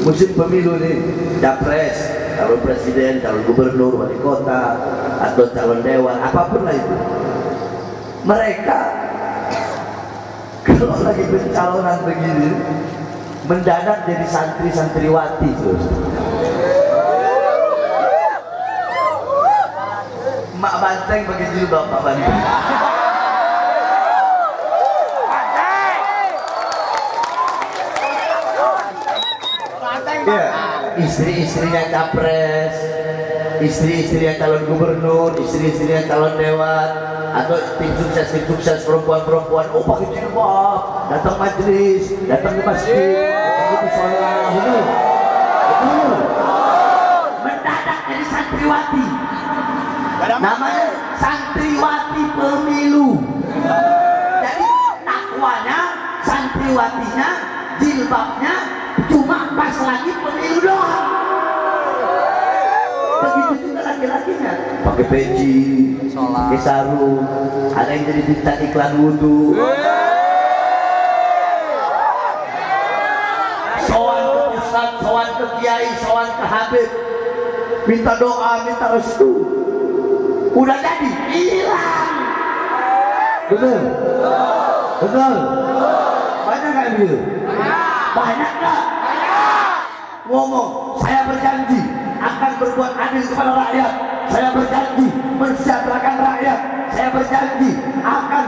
musim pemilu nih, capres, calon presiden, calon gubernur, wali kota, atau calon dewan, apapun lah itu. Mereka kalau lagi pencalonan begini, mendadak jadi santri-santriwati terus. Mak Banteng pakai jilbab, Mak Banteng. Ya, istri-istrinya capres, istri-istrinya calon gubernur, istri-istrinya calon dewan, atau tim sukses perempuan-perempuan, oh pakai jilbab, datang majelis, datang ke masjid, datang ke musola, betul, mendadak jadi santriwati, namanya santriwati pemilu. Jadi takwanya, santriwatinya, jilbabnya cuma pas lagi pemilu doang. Begitu juga laki-lakinya pakai peci, pakai sarung, ada yang jadi bintang iklan wudhu, sowan ke ustaz, sowan ke kiai, sowan ke habib, minta doa, minta restu, udah jadi hilang. Betul, betul. Banyak nggak begitu? Banyak nggak? Ngomong, saya berjanji akan berbuat adil kepada rakyat, saya berjanji mensejahterakan rakyat, saya berjanji akan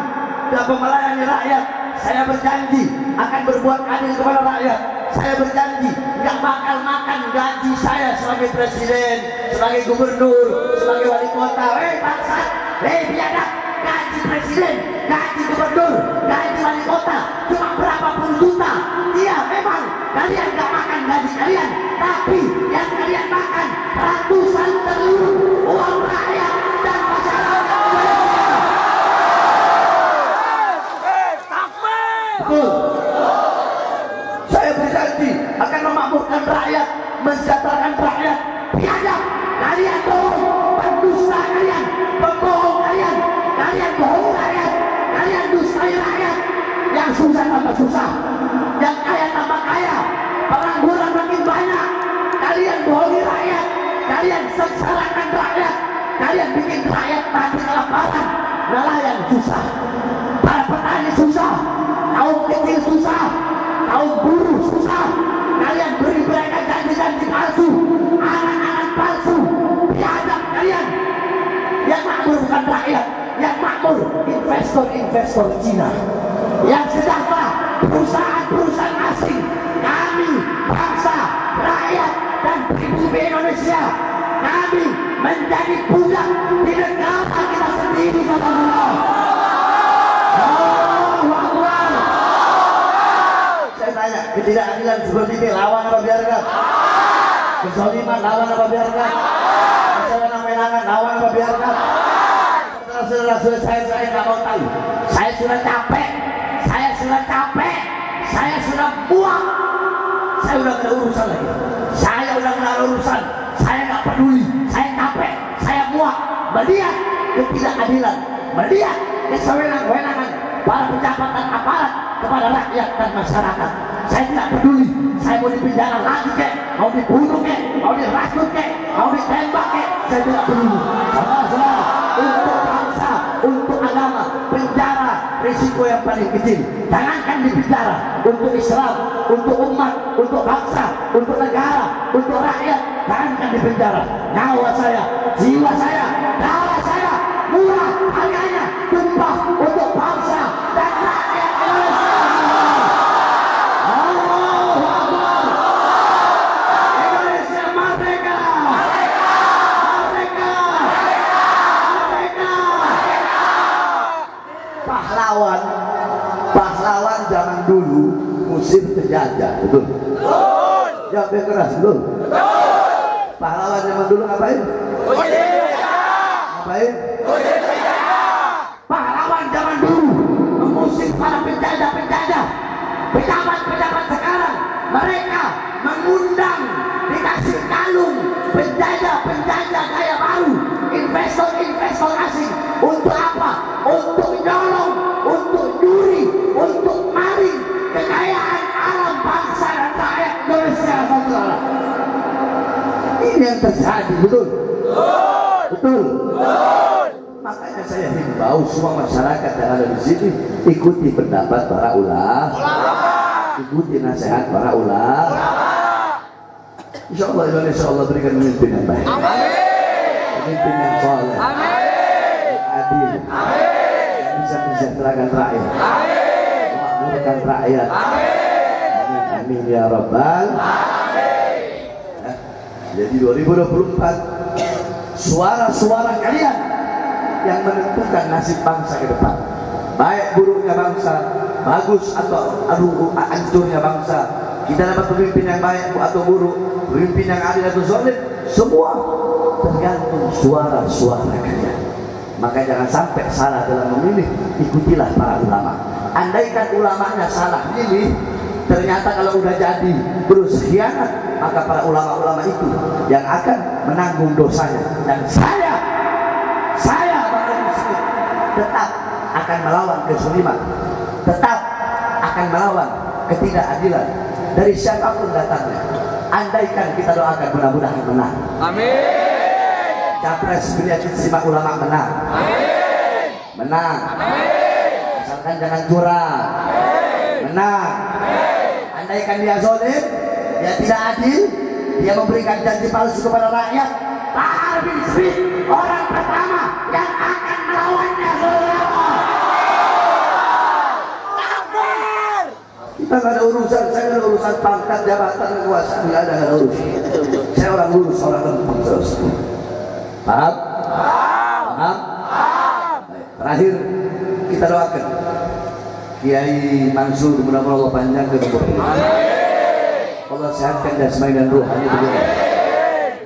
melayani rakyat, saya berjanji akan berbuat adil kepada rakyat, saya berjanji nggak bakal makan gaji saya sebagai presiden, sebagai gubernur, sebagai wali kota. Bangsa, biadab, gaji presiden, gaji gubernur, gaji wali kota cuma berapa puluh juta. Iya memang kalian nggak makan gaji kalian, tapi yang kalian makan ratusan triliun uang rakyat dan masyarakat. Betul. Saya berjanji akan memakmurkan rakyat, mensejahterakan rakyat. Biadab, kalian bohong, pendusta kalian, pembohong kalian, kalian bohong rakyat, kalian dustai rakyat. Yang susah tambah susah, yang kaya tambah kaya, pengangguran makin banyak. Kalian bohongi rakyat, kalian sengsarakan rakyat, kalian bikin rakyat mati kelaparan. Nelayan susah, para petani susah, kaum kecil susah, kaum buruh susah. Kalian beri mereka janji-janji palsu, angan-angan palsu. Biadab kalian. Yang makmur bukan rakyat, yang makmur investor-investor Cina. Yang sejahtera perusahaan-perusahaan asing. Kami bangsa, rakyat dan pribumi Indonesia, kami menjadi budak di negara kita sendiri, kata Allah. Saya tanya, ketidakadilan seperti ini lawan apa biarkan? Kezaliman lawan apa biarkan? Kesenangan-menangan lawan apa biarkan? Saudara-saudara, saya nggak mau tahu. Saya sudah capek, saya sudah muak, saya udah nggak ada urusan lagi, saya udah nggak ada urusan, saya nggak peduli, saya capek, saya muak melihat ketidakadilan, melihat kesewenang-wenangan para pejabat dan aparat kepada rakyat dan masyarakat. Saya tidak peduli, saya mau dipenjara lagi kek, mau dibunuh kek, mau dirasut kek, mau ditembak kek, saya tidak peduli. Saudara-saudara, untuk bangsa, untuk agama, penjara risiko yang paling kecil. Jangankan di penjara, untuk Islam, untuk umat, untuk bangsa, untuk negara, untuk rakyat, jangankan di penjara. Nyawa saya, jiwa saya, darah saya murah harganya, tumpah untuk bangsa dan rakyat Indonesia. Allahu Akbar. Indonesia merdeka. Merdeka. Merdeka. Pahlawan zaman dulu musim penjajah, betul? Jawab yang keras, betul? Pahlawan zaman dulu ngapain? Ngapain? Pahlawan zaman dulu mengusir para penjajah-penjajah. Pejabat-pejabat sekarang mereka mengundang, dikasih kalung penjajah-penjajah kaya baru, investor-investor asing. Untuk apa? Untuk nyolong, untuk nyuri, untuk maling kekayaan alam bangsa adil, betul? Betul. Makanya saya himbau semua masyarakat yang ada di sini ikuti pendapat para ulama, ikuti nasihat para ulama. Insya Allah Indonesia Allah berikan pemimpin yang baik, pemimpin yang soleh, yang adil, yang bisa mensejahterakan rakyat, memakmurkan rakyat. Amin ya Rabbal. Jadi 2024 suara-suara kalian yang menentukan nasib bangsa ke depan. Baik buruknya bangsa, bagus atau hancurnya bangsa, kita dapat pemimpin yang baik atau buruk, pemimpin yang adil atau zalim, semua tergantung suara-suara kalian. Maka jangan sampai salah dalam memilih, ikutilah para ulama. Andaikan ulamanya salah pilih, ternyata kalau udah jadi terus khianat, maka para ulama-ulama itu yang akan menanggung dosanya. Dan saya Bang Muslim tetap akan melawan kesuliman, tetap akan melawan ketidakadilan dari siapapun datangnya. Andaikan kita doakan mudah-mudahan menang. Amin. Capres beliau istimewa ulama menang. Amin. Menang. Amin. Asalkan jangan curang. Menang. Andaikan dia zalim, dia tidak adil, dia memberikan janji palsu kepada rakyat, Pak Harvey Smith orang pertama yang akan melawannya. Kita nggak ada urusan, saya nggak ada urusan pangkat, jabatan, kekuasaan, nggak ada urusan. Saya orang lurus, orang lempeng terus. Paham? Paham? Baik. Terakhir kita doakan Kiai Mansur, mudah-mudahan Allah panjang ke umurnya. Allah sehatkan jasmani dan rohani beliau.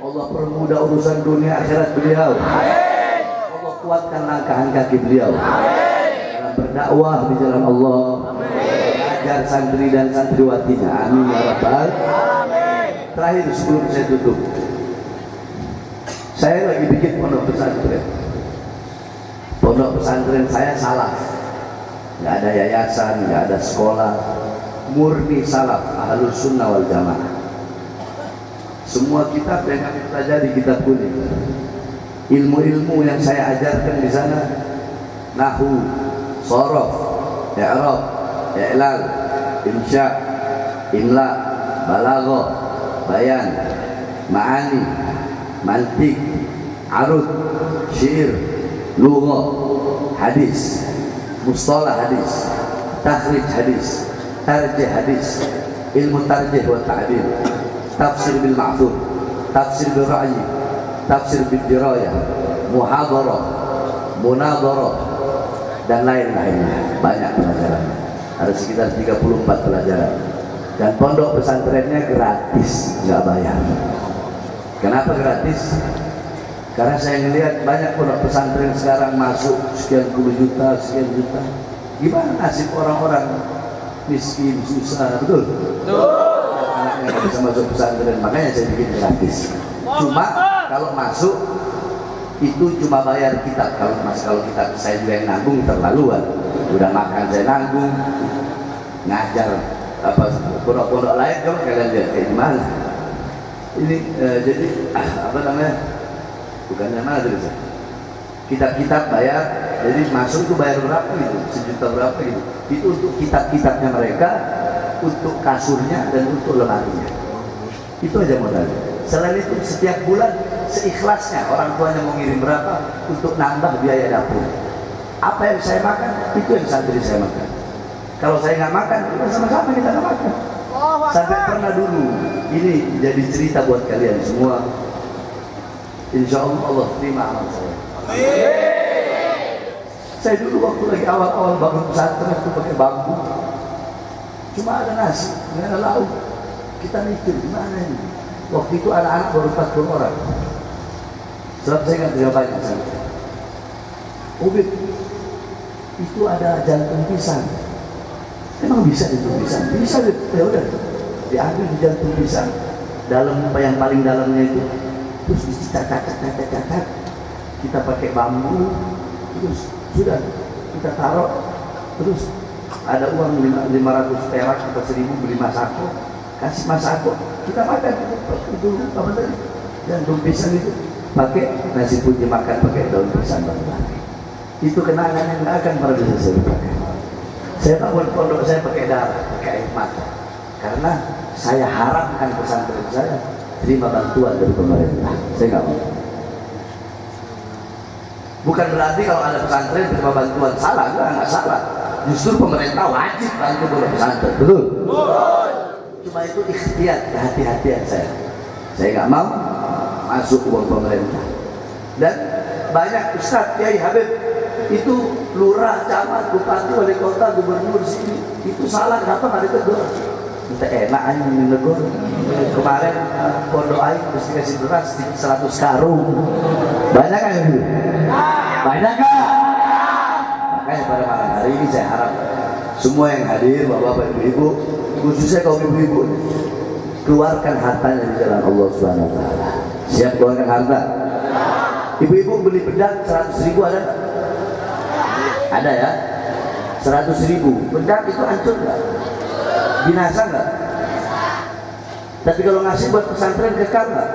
Allah permudah urusan dunia akhirat beliau. Allah kuatkan langkah kaki beliau dalam berdakwah di jalan Allah, mengajar santri dan santriwatinya. Amin ya Rabbal. Terakhir sebelum saya tutup, saya lagi bikin pondok pesantren. Pondok pesantren saya salah, nggak ada yayasan, nggak ada sekolah, murni salaf, ahlus sunnah wal jamaah. Semua kitab yang kami pelajari kitab kuning. Ilmu-ilmu yang saya ajarkan di sana, nahwu, shorof, i'rab, i'lal, insya, imla, balaghah, bayan, ma'ani, mantik, arud, syair, lughah, hadis, mustalah hadis, takhrij hadis, tarjih hadis, ilmu tarjih wa ta'bir, tafsir bil ma'thur, tafsir bil ra'yi, tafsir bil dirayah, muhadarah, munadharah, dan lain-lainnya. Banyak pelajaran, ada sekitar 34 pelajaran. Dan pondok pesantrennya gratis, nggak bayar. Kenapa gratis? Karena saya melihat banyak pondok pesantren sekarang masuk sekian puluh juta, sekian juta. Gimana nasib orang-orang miskin, susah, betul? Anaknya nggak bisa masuk pesantren, makanya saya bikin gratis. Cuma kalau masuk itu cuma bayar kitab. Kalau kitab saya juga yang nanggung, terlaluan. Udah makan saya nanggung, ngajar apa pondok-pondok lain, coba kalian lihat kayak gimana. Ini jadi apa namanya? Bukannya mana tuh? Kitab-kitab bayar, jadi masuk itu bayar berapa gitu, 1 juta berapa gitu. Itu untuk kitab-kitabnya mereka, untuk kasurnya dan untuk lemarinya. Itu aja modalnya. Selain itu setiap bulan seikhlasnya, orang tuanya mau ngirim berapa untuk nambah biaya dapur. Apa yang saya makan, itu yang santri saya makan. Kalau saya nggak makan, sama-sama kita nggak makan. Sampai pernah dulu, ini jadi cerita buat kalian semua. Insya Allah Allah terima amal saya. Saya dulu waktu lagi awal-awal bangun pesantren itu pakai bambu, cuma ada nasi, nggak ada lauk. Kita mikir gimana ini? Waktu itu anak-anak baru 40 orang. Sebab saya nggak bisa banyak sana. Ubit, itu ada jantung pisang. Emang bisa itu pisang? Bisa, ya udah. Diambil di jantung pisang, dalam yang paling dalamnya itu, terus dicatat, kita pakai bambu, terus sudah kita taruh, terus ada uang 500 perak atau 1000 beli masako, kasih masako, kita makan itu apa tadi? Jantung pisang itu pakai nasi putih, makan pakai daun pisang baru lagi. Itu kenangan yang nggak akan pernah bisa saya lupakan. Saya bangun pondok saya pakai darah, pakai air mata, karena saya harapkan pesantren saya terima bantuan dari pemerintah. Saya nggak mau. Bukan berarti kalau ada pesantren terima bantuan salah, nggak salah. Justru pemerintah wajib bantu pondok pesantren, betul? Cuma itu ikhtiar, kehati-hatian saya. Saya nggak mau masuk uang pemerintah. Dan banyak ustadz, kiai, habib itu lurah, camat, bupati, wali kota, gubernur sini itu salah, kenapa nggak ditegur? Kita enak aja menegur. Kemarin pondok aing mesti kasih beras 100 karung. Banyak kan itu? Banyak kan? Makanya pada malam hari ini saya harap semua yang hadir, bapak-bapak, ibu-ibu, khususnya kaum ibu-ibu, keluarkan hartanya di jalan Allah Subhanahu Wa Taala. Siap keluarkan harta? Ibu-ibu beli bedak 100.000 ada nggak? Ada ya? 100.000. Bedak itu hancur nggak? Binasa nggak? Tapi kalau ngasih buat pesantren kekal nggak?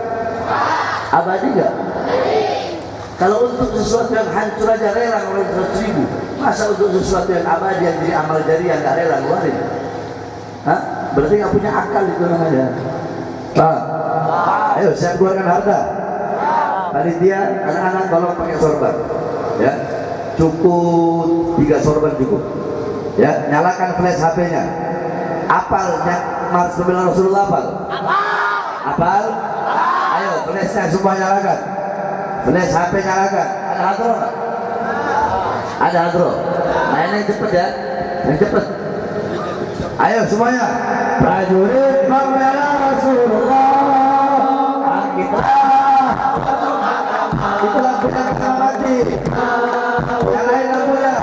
Abadi nggak? Kalau untuk sesuatu yang hancur aja rela ngeluarin 100.000, masa untuk sesuatu yang abadi yang jadi amal jariah nggak rela ngeluarin? Hah? Berarti nggak punya akal itu namanya. Pak, ayo saya keluarkan harta. Panitia, anak-anak tolong pakai sorban, ya. Cukup 3 sorban cukup. Ya, nyalakan flash HP-nya. Apalnya Mas Rasulullah apal? Apal? Ayo flashnya semua nyalakan. Flash HP nyalakan. Ada hadro nggak? Ada hadro. Main yang cepet ya, yang cepet. Ayo semuanya. Prajurit membela Rasulullah. Kita. Itu lagunya kita mati. Yang lain lagunya.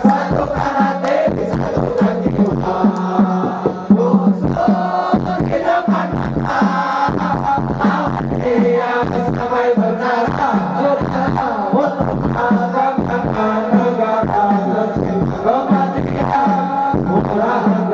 Satukan hati, satukan jiwa. Musuh hidupan dia sampai benar. Untuk menegakkan negara kematian murah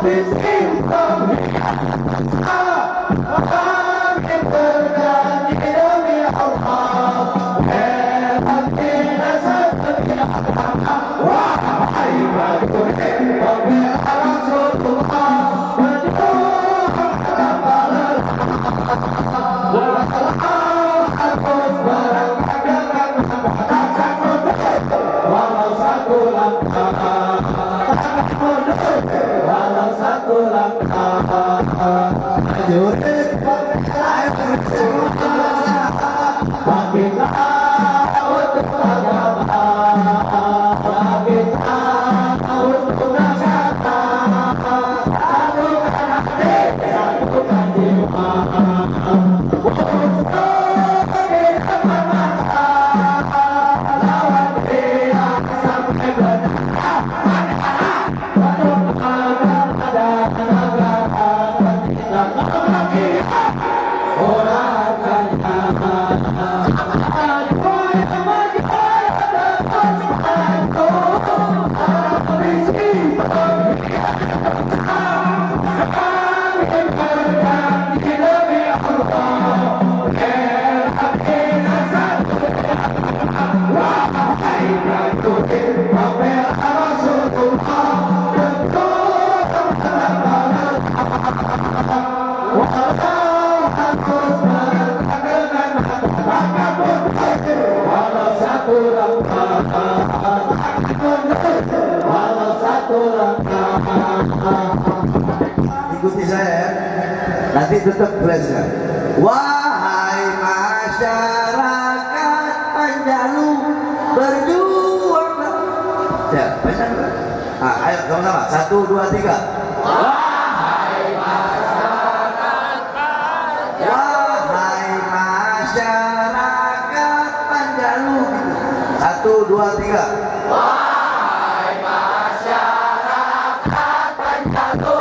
This is prajurit pembela bangkitlah untuk agama, bangkitlah untuk negara, satukan hati, satukan jiwa. Ikuti saya ya. Nanti tetap flashnya. Wahai masyarakat Panjalu, berjuang. Ya, panjang. Ayo sama-sama. 1, 2, 3. Wahai masyarakat Panjalu. Wahai masyarakat Panjalu. 1, 2, 3. Wahai masyarakat Panjalu.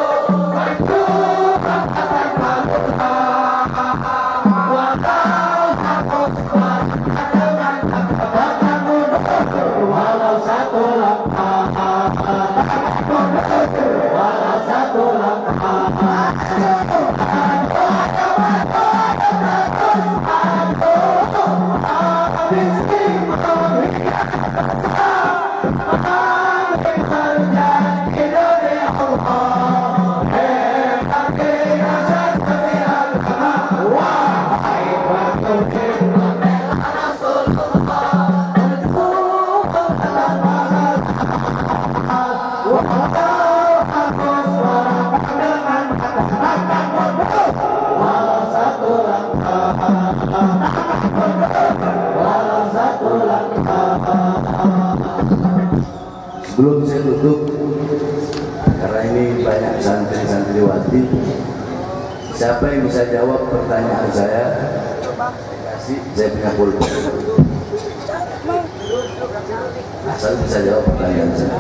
Sebelum saya tutup, karena ini banyak santri-santriwati, siapa yang bisa jawab pertanyaan saya kasih, saya punya pulpen. Asal bisa jawab pertanyaan saya,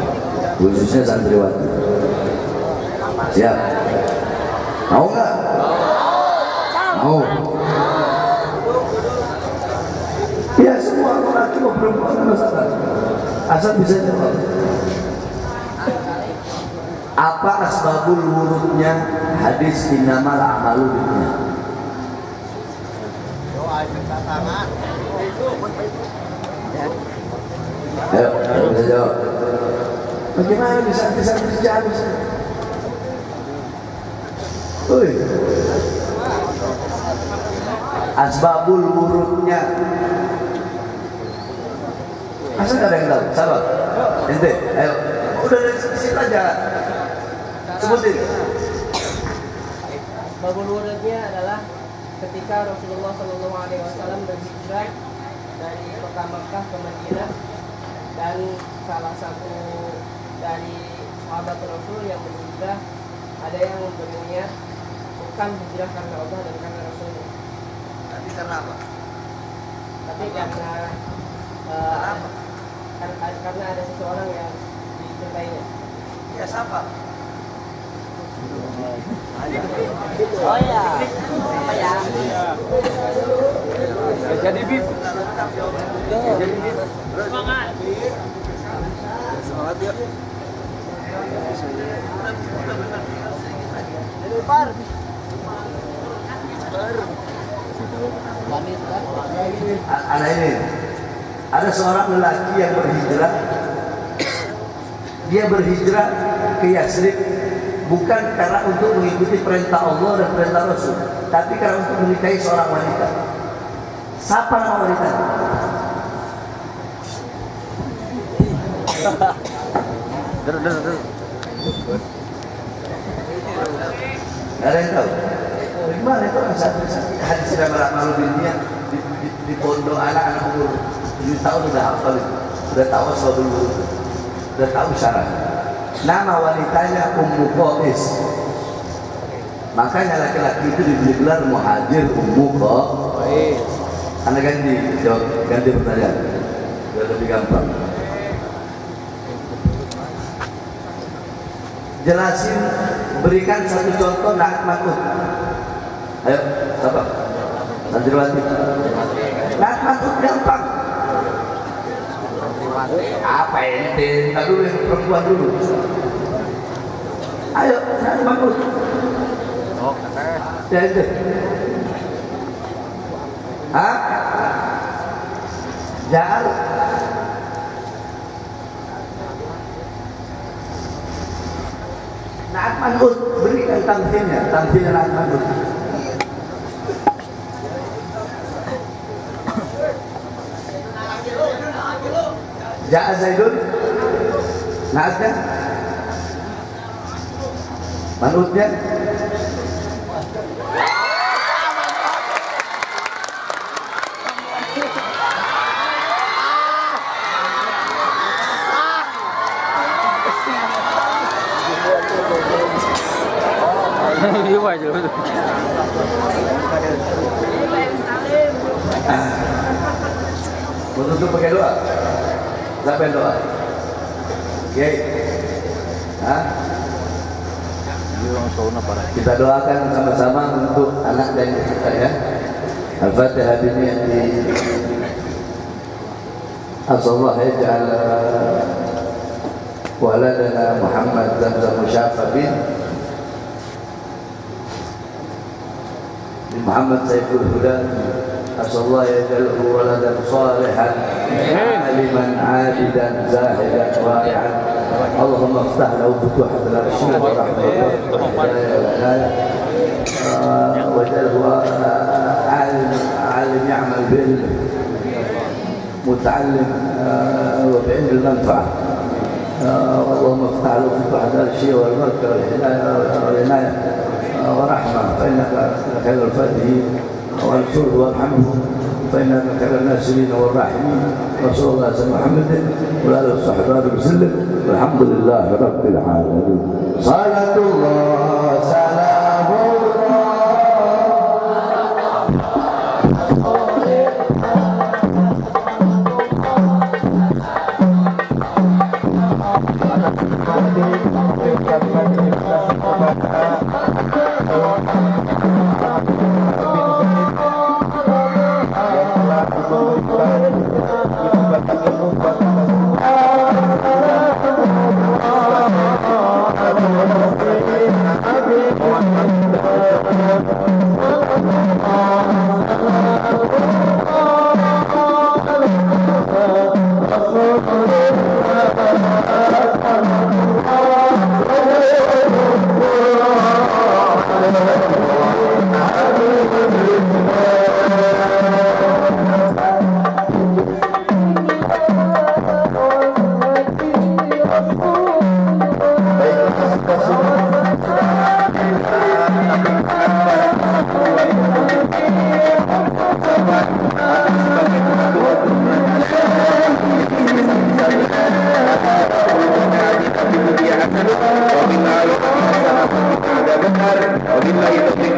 khususnya santriwati. Siap? Mau nggak? Mau? Ya, semua laki mau perempuan masalah, asal bisa jawab. Apa asbabul wurudnya hadis innamal a'malu binniyat? Ayo, bisa jawab. Bagaimana bisa terjadi? Asbabul wurudnya. Masa nggak ada yang tahu? Sabar. Ente, ayo. Udah dari sini aja. Sebutin. Asbabul wurudnya adalah ketika Rasulullah SAW berhijrah dari kota Makkah ke Madinah, dan salah satu dari sahabat Rasul yang berhijrah ada yang berniat bukan hijrah karena Allah dan karena Rasulnya. Tapi karena apa? Tapi karena ada seseorang yang dicintainya. Ya, siapa? Oh ya, apa ya? Jadi bib. Semangat. Semangat yuk. Anak ini, ada seorang lelaki yang berhijrah. Dia berhijrah ke Yasrib bukan karena untuk mengikuti perintah Allah dan perintah Rasul, tapi karena untuk menikahi seorang wanita. Siapa nama wanita? Gak ada yang tahu. gimana itu orang santri-santri hadis sudah meramal dunia di pondok anak-anak umur 7 tahun sudah hafal itu, sudah tahu asbabul wudhu, sudah tahu syarat. Nama wanitanya Ummu Qais. Makanya laki-laki itu diberi gelar muhajir Ummu Qais. Anda ganti pertanyaan biar lebih gampang. Jelasin, berikan satu contoh Naat Man'ut. Ayo, siapa? Santriwati. Naat Man'ut gampang. Apa ente? Kita dulu yang perempuan dulu. Ayo, Naat Man'ut. Ya itu. Hah? Jangan. Naat Man'ut, berikan tamsilnya Naat Man'ut. Ja'a Zaidun, Naatnya, Man'utnya. Untuk pakai doa. Siapa yang doa? Oke. Hah? Kita doakan sama-sama untuk anak dan kita ya. Al-Fatihah biniyati. Asallahu yaj'al waladana Muhammad Zamzam Musyafabin Muhammad Saiful Huda. Asallahu yaj'alhu waladan salihan aliman abidan zahidan wari'an. Allahumma iftah lahu futuhat al-arsyid wa rahmatullah waj'alhu alim ya'mal bil muta'allim wa bi'ilm al-manfa'ah. اللهم افتح له فتوح الشيء والبركه والعنايه ورحمه فانك خير الفاتحين وانصره وارحمه فانك خير الناصرين والراحمين وصلى الله على محمد وعلى اله وصحبه وسلم والحمد لله رب العالمين. صلاه الله سلام Wabillahi taufiq